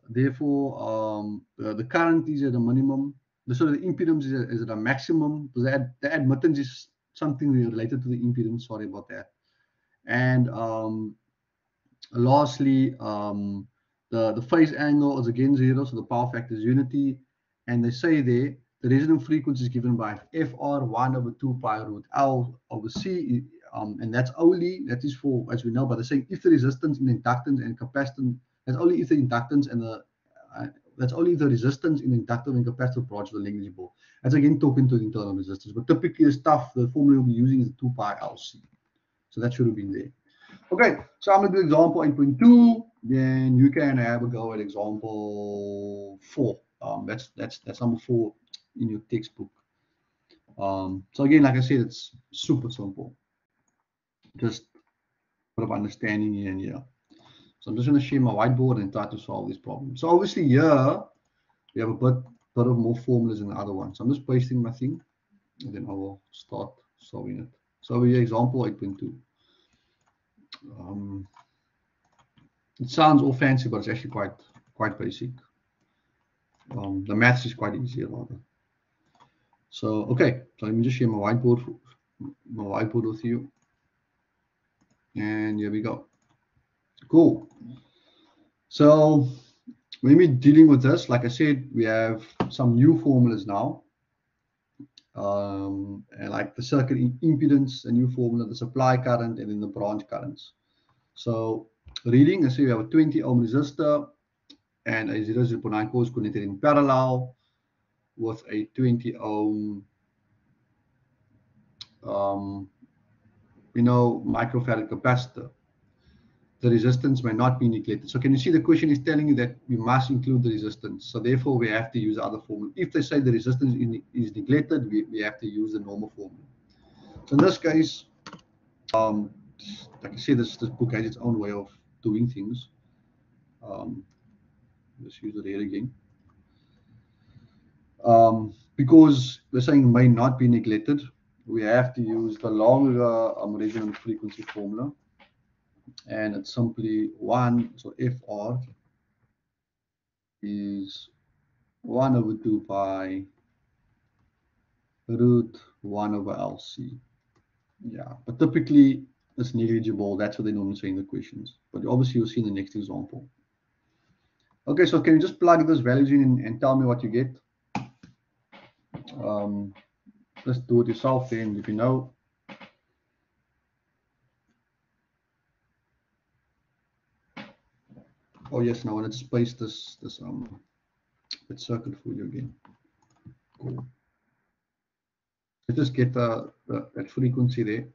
Therefore, the current is at a minimum. So the impedance is at a maximum. The admittance is something related to the impedance. Sorry about that. And lastly, the phase angle is again 0, so the power factor is unity. And they say there, the resonant frequency is given by FR 1 over 2 pi root L over C. And that is for, as we know, but they're saying if the resistance in inductance and capacitance, that's only if the inductance and that's only if the resistance in inductive and capacitive branches are negligible. That's again talking to the internal resistance. But typically the stuff, the formula we'll be using is 2 pi LC. So that should have been there. Okay, so I'm going to do example 8.2. Then you can have a go at example 4. That's number 4 in your textbook. So again, like I said, it's super simple. Just a bit of understanding here and here. So I'm just going to share my whiteboard and try to solve this problem. So obviously here we have a bit of more formulas than the other one. So I'm just pasting my thing, and then I will start solving it. So over here, example 8.2. It sounds all fancy, but it's actually quite basic. The maths is quite easy rather. So okay, so let me just share my whiteboard with you. And here we go. Cool. So when we're dealing with this, like I said, we have some new formulas now. And like the circuit impedance, a new formula, the supply current, and then the branch currents. So reading, let's say we have a 20 ohm resistor and a 0.9 coil connected in parallel with a 20 ohm microfarad capacitor. The resistance may not be neglected. So can you see the question is telling you that we must include the resistance. So therefore we have to use the other formula. If they say the resistance is neglected, we have to use the normal formula. So in this case, like I said, this book has its own way of doing things. Let's use it here again. Because they're saying may not be neglected, we have to use the longer resonant frequency formula. And it's simply 1, so FR is 1 over 2 pi root 1 over LC. Yeah, but typically it's negligible. That's what they normally say in the questions. But obviously you'll see in the next example. Okay, so can you just plug those values in and tell me what you get? Just do it yourself then, if you know. Oh yes, now I want to just paste this circuit for you again. Cool. Let's just get that frequency there.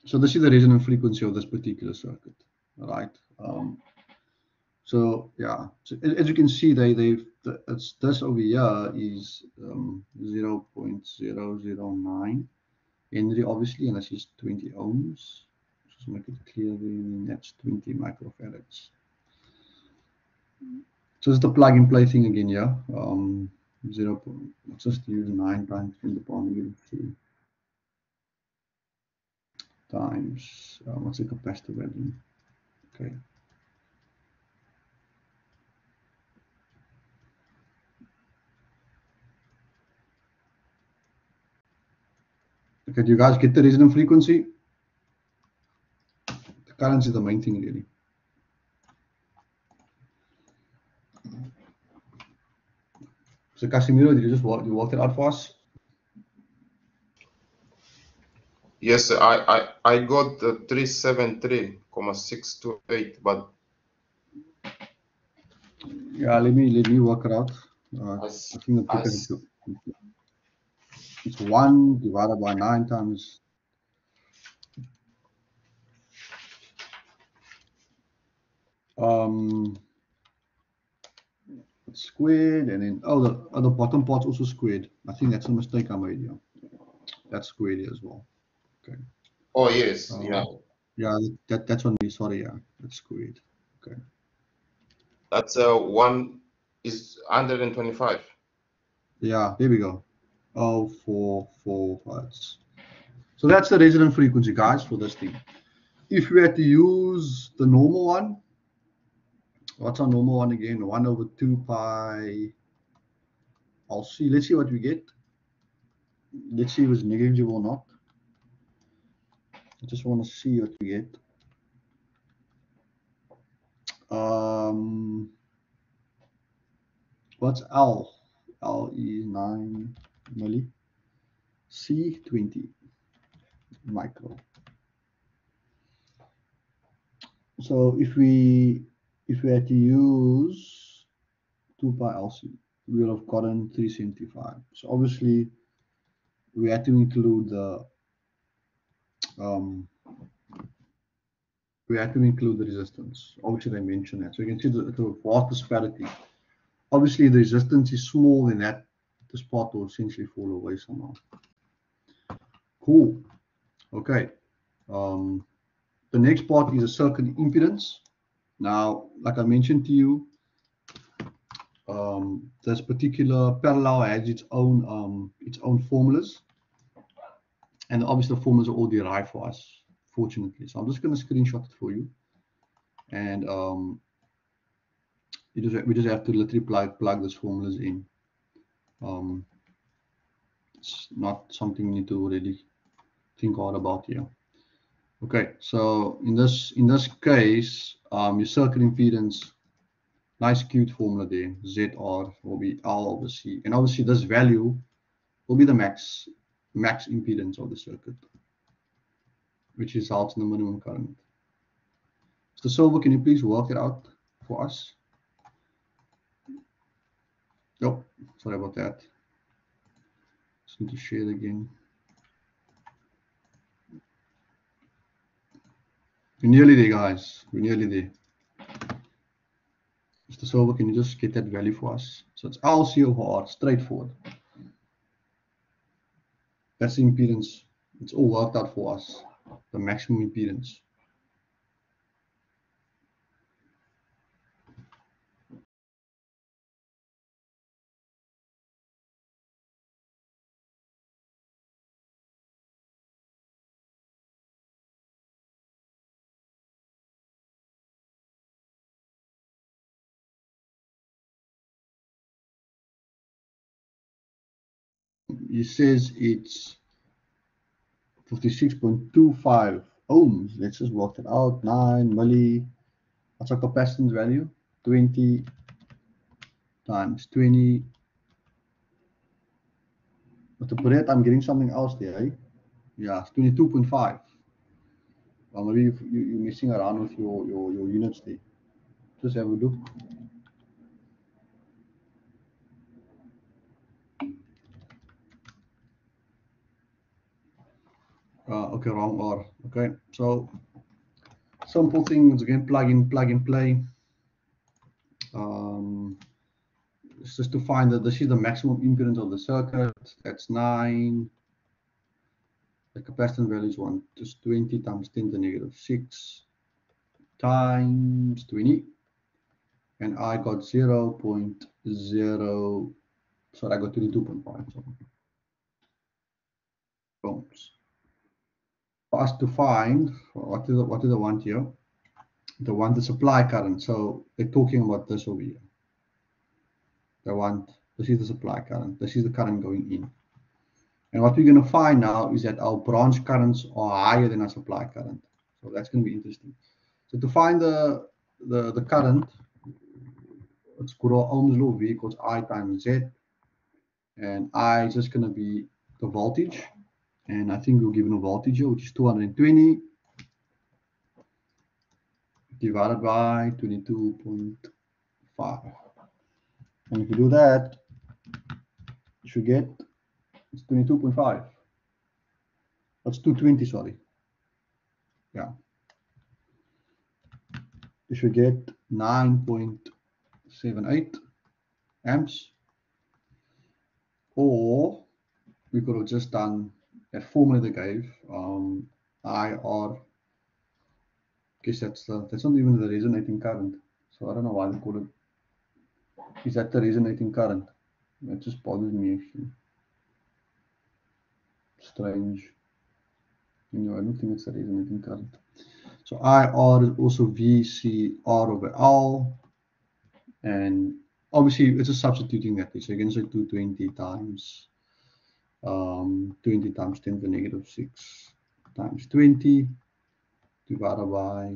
So this is the resonant frequency of this particular circuit, right? So yeah, so as you can see, it's this over here is 0.009 Henry, obviously, and this is 20 ohms. Just make it clear, then that's 20 microfarads. So it's the plug and play thing again, yeah. Let's just use 9 times 10 to the power negative 3 times what's the capacitor value? Okay. Okay, do you guys get the resonant frequency? The current is the main thing, really. So Casimiro, did you just work it out for us? Yes, I got 373,628, but yeah, let me work it out. I think it's 1 divided by 9 times it's squared, and then the bottom part's also squared. I think that's a mistake I made here. That's squared here as well. Okay. oh yes, yeah. Yeah, that's on me. Sorry, yeah, that's squared. Okay. That's 1 is 125. Yeah, there we go. 0.445 hertz. So that's the resonant frequency, guys, for this thing. If we had to use the normal one, what's our normal one again? 1 over 2 pi. Let's see what we get. Let's see if it's negligible or not. I just want to see what we get. What's L? L is 9 milli. C 20 micro. So if we had to use 2 pi LC, we would have gotten 375. So obviously we had to include the resistance. Obviously they mentioned that. So you can see the vast disparity. Obviously the resistance is small, and that this part will essentially fall away somehow. Cool. Okay. The next part is a circuit impedance. Now, like I mentioned to you, this particular parallel has its own formulas, and obviously the formulas are all derived for us, fortunately. So I'm just going to screenshot it for you, and we just have to literally plug those formulas in. It's not something you need to really think hard about here. Okay, so in this case, your circuit impedance, nice cute formula there. ZR will be L over C, and obviously this value will be the max impedance of the circuit, which results in the minimum current. So Silver, can you please work it out for us? Oh, sorry about that. Just need to share it again. We're nearly there, guys. We're nearly there. Mr. Silver, can you just get that value for us? So it's LC over R, straightforward. That's the impedance. It's all worked out for us, the maximum impedance. It says it's 56.25 ohms. Let's just work it out. 9 milli. What's our capacitance value? 20 times 20. But the bread, I'm getting something else there. Eh? Yeah, it's 22.5. maybe you're messing around with your units there. Just have a look. Okay, wrong R. Okay, so simple things again, plug in, play. It's just to find that this is the maximum impedance of the circuit. That's 9. The capacitance value is 1, just 20 times 10 to the negative 6 times 20. And I got 0.0, so I got 22.5 ohms. For us to find, what do they want here? They want the supply current. So they're talking about this over here. They want, this is the supply current. This is the current going in. And what we're going to find now is that our branch currents are higher than our supply current. So that's going to be interesting. So to find the current, it's good old Ohm's law, V equals I times Z. And I is just going to be the voltage. And I think we're given a voltage here, which is 220 divided by 22.5. And if you do that, you should get, it's 22.5. That's 220, sorry. Yeah. You should get 9.78 amps. Or we could have just done that formula they gave, IR. Guess that's not even the resonating current. So I don't know why they call it. Is that the resonating current? That just bothers me actually. Strange. You know, I don't think it's a resonating current. So IR is also VCR over L. And obviously it's just substituting that. So you can say 220 times 20 times 10 to the negative 6 times 20 divided by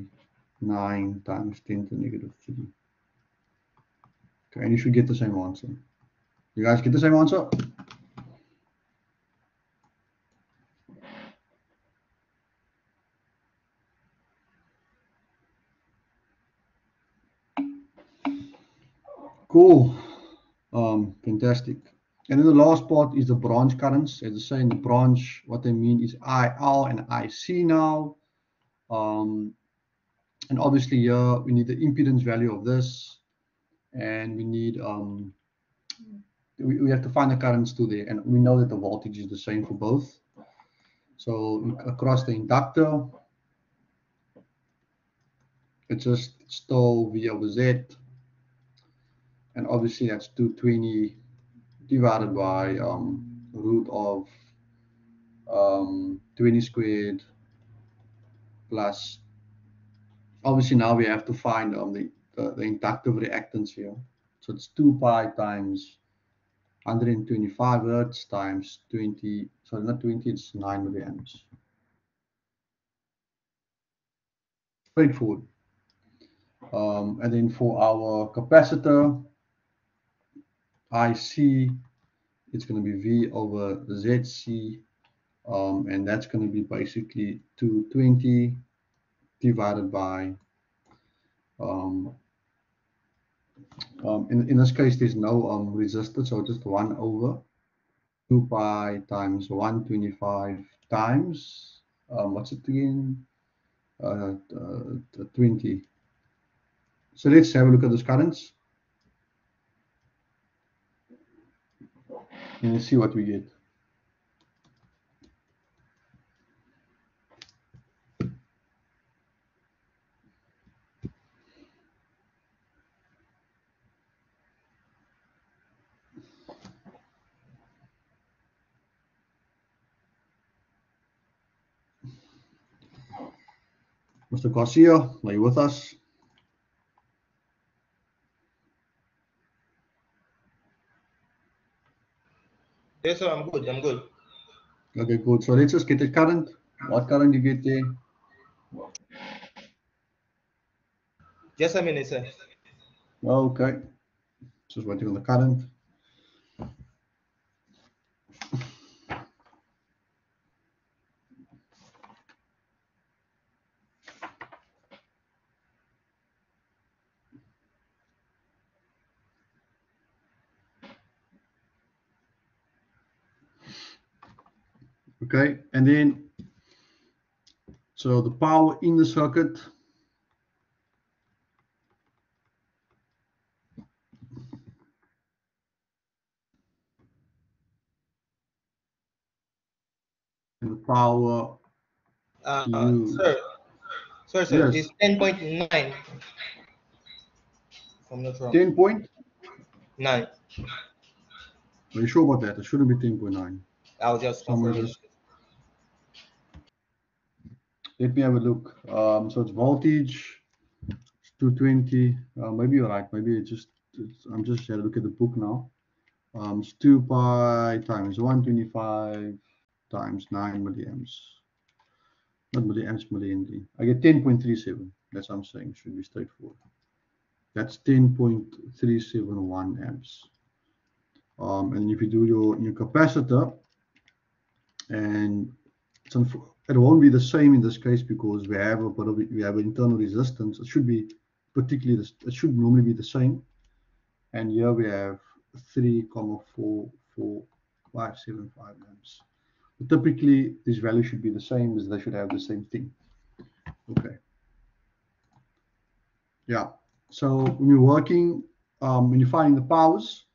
9 times 10 to the negative 3. Okay, and you should get the same answer. You guys get the same answer? Cool. Fantastic. And then the last part is the branch currents. As I say in the branch, what they mean is IL and IC now. And obviously here we need the impedance value of this, and we need we have to find the currents to there, and we know that the voltage is the same for both. So across the inductor, it's just still V over Z, and obviously that's 220 divided by root of 20 squared plus, obviously now we have to find the inductive reactance here. So it's 2 pi times 125 hertz times 20, sorry, not 20, it's 9 milliamps. Straightforward. And then for our capacitor, IC, it's going to be V over ZC, and that's going to be basically 220 divided by, in this case, there's no resistor, so just 1 over 2 pi times 125 times, what's it again? 20. So let's have a look at those currents and see what we get. Mr. Garcia, are you with us? Yes, sir, I'm good. I'm good. Okay, good. So let's just get the current. What current you get there? Just a minute, sir. Okay. Just waiting on the current. Okay, and then so the power in the circuit. And the power used. Sir, Yes. it's 10.9. I'm not wrong. 10.9. 9. Are you sure about that? It shouldn't be 10.9. I'll just Someone confirm. just let me have a look. So it's voltage 220. Maybe you're right. Maybe I'm just had a look at the book now. It's 2 pi times 125 times 9 milliamps. Not milliamps, millihenry. I get 10.37. That's what I'm saying. Should be straightforward. That's 10.371 amps. And if you do your capacitor, and it won't be the same in this case because we have an internal resistance. It should be particularly it should normally be the same. And here we have 3,44575 amps. But typically, this value should be the same, as they should have the same thing. Okay. Yeah. So when you're working, when you're finding the powers,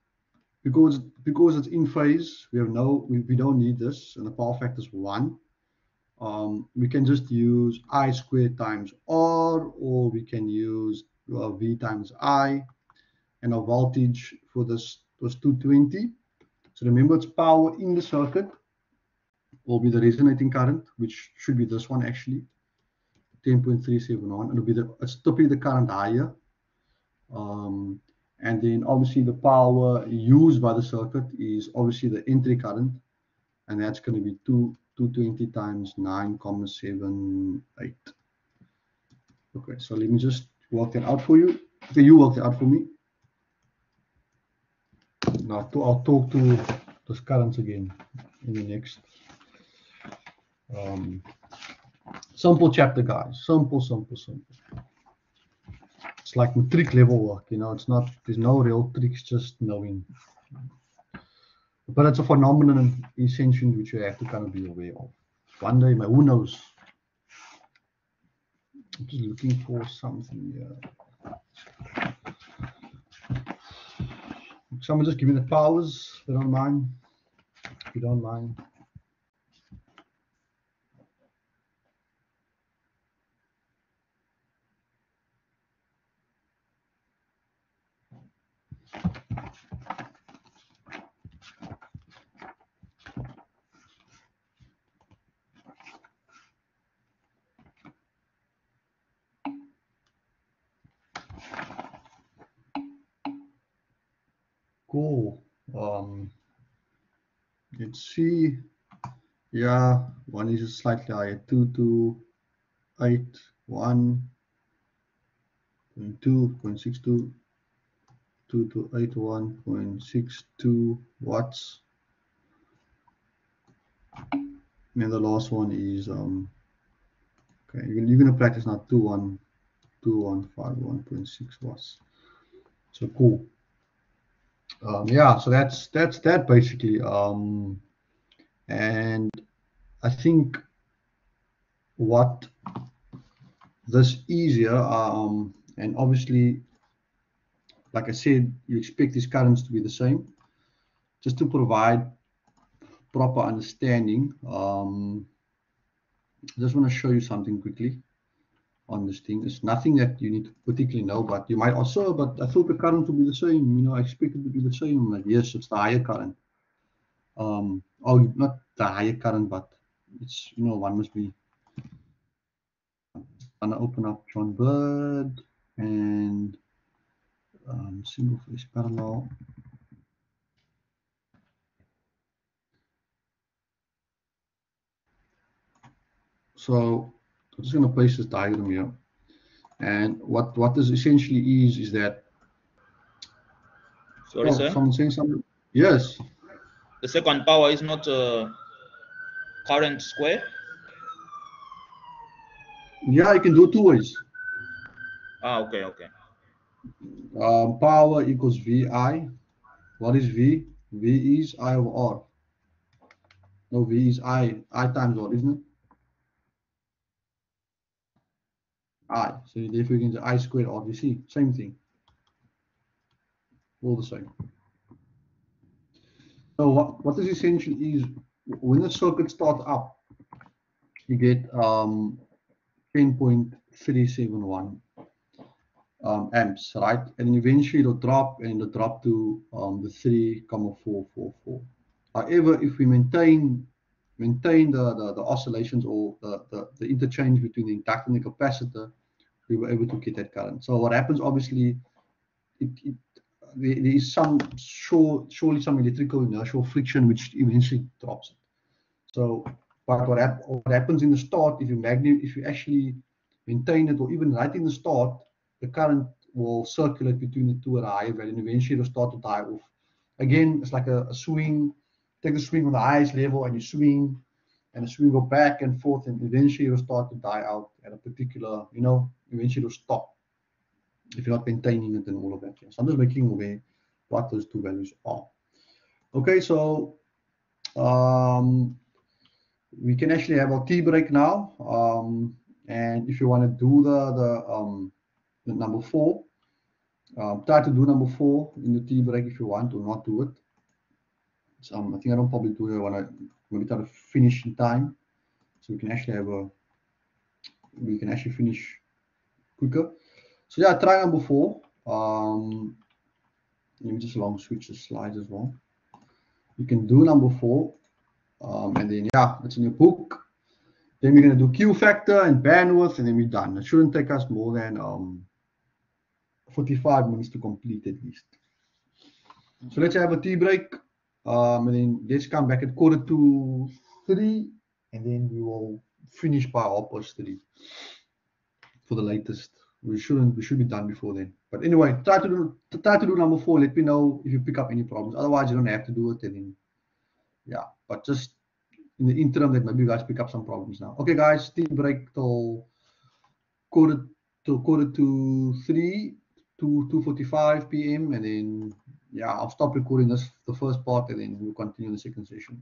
because it's in phase, we don't need this, and the power factor is 1. We can just use I squared times R, or we can use V times I, and our voltage for this was 220. So remember, it's power in the circuit will be the resonating current, which should be this one actually, 10.371. It'll be it's typically the current higher. And then obviously the power used by the circuit is obviously the entry current, and that's going to be 220 times 9,78. Okay, so let me just work that out for you. Okay, you work that out for me. Now I'll talk to those currents again in the next simple chapter, guys. Simple. It's like matric level work, you know. There's no real tricks, just knowing. But it's a phenomenon essentially which you have to kind of be aware of. One day, who knows? I'm just looking for something here. Someone just give me the powers, if you don't mind. If you don't mind. Cool. Let's see. Yeah, one is slightly higher. 2281.2.62, 2281.62 watts. And the last one is okay. You're gonna practice now. 2151.6 watts. So cool. Yeah, so that's that basically. And I think what this is here, and obviously, like I said, you expect these currents to be the same. Just to provide proper understanding, I just want to show you something quickly on this thing. It's nothing that you need to particularly know, but you might also, but I thought the current would be the same. You know, I expect it to be the same. I'm like, yes, it's the higher current. Oh, not the higher current, but it's, you know, one must be. I'm gonna open up John Bird and single phase parallel. So I'm just going to place this diagram here. And what this essentially is that. Sorry, sir. Someone saying something? Yes. The second power is not current square? Yeah, you can do it two ways. Okay. Power equals VI. What is V? V is I over R. No, V is I times what, isn't it? I. So therefore you can say I squared RVC. Same thing. All the same. So what this essentially is, when the circuit starts up, you get 10.371 amps, right? And then eventually it'll drop, and it'll drop to the 3,444. However, if we maintain the oscillations or the interchange between the inductor and the capacitor, we were able to get that current. So what happens, obviously, there is surely some electrical inertial friction which eventually drops it. So, but what happens in the start, if you actually maintain it, or even right in the start, the current will circulate between the two at a higher value, and eventually it'll start to die off. Again, it's like a swing. Take the swing on the highest level, and you swing, and the swing go back and forth, and eventually it'll start to die out at a particular, eventually it'll stop if you're not maintaining it and all of that. So I'm just making aware what those two values are. Okay, so we can actually have our tea break now. And if you want to do the number 4, try to do number 4 in the tea break if you want, or not do it. So, I think I don't probably do it. I want to maybe try to finish in time, so we can actually finish quicker. So yeah, try number 4. Let me just long switch the slides as well. You can do number 4, and then yeah, it's in your book. Then we're going to do Q factor and bandwidth, and then we're done. It shouldn't take us more than 45 minutes to complete at least. So let's have a tea break, and then let's come back at 2:45, and then we will finish by 3:30 for the latest. We should be done before then. But anyway, try to do number 4. Let me know if you pick up any problems. Otherwise, you don't have to do it. And then, yeah, but just in the interim, that maybe you guys pick up some problems now. Okay, guys, tea break till 2:45 p.m. and then yeah, I'll stop recording the first part, and then we'll continue the second session.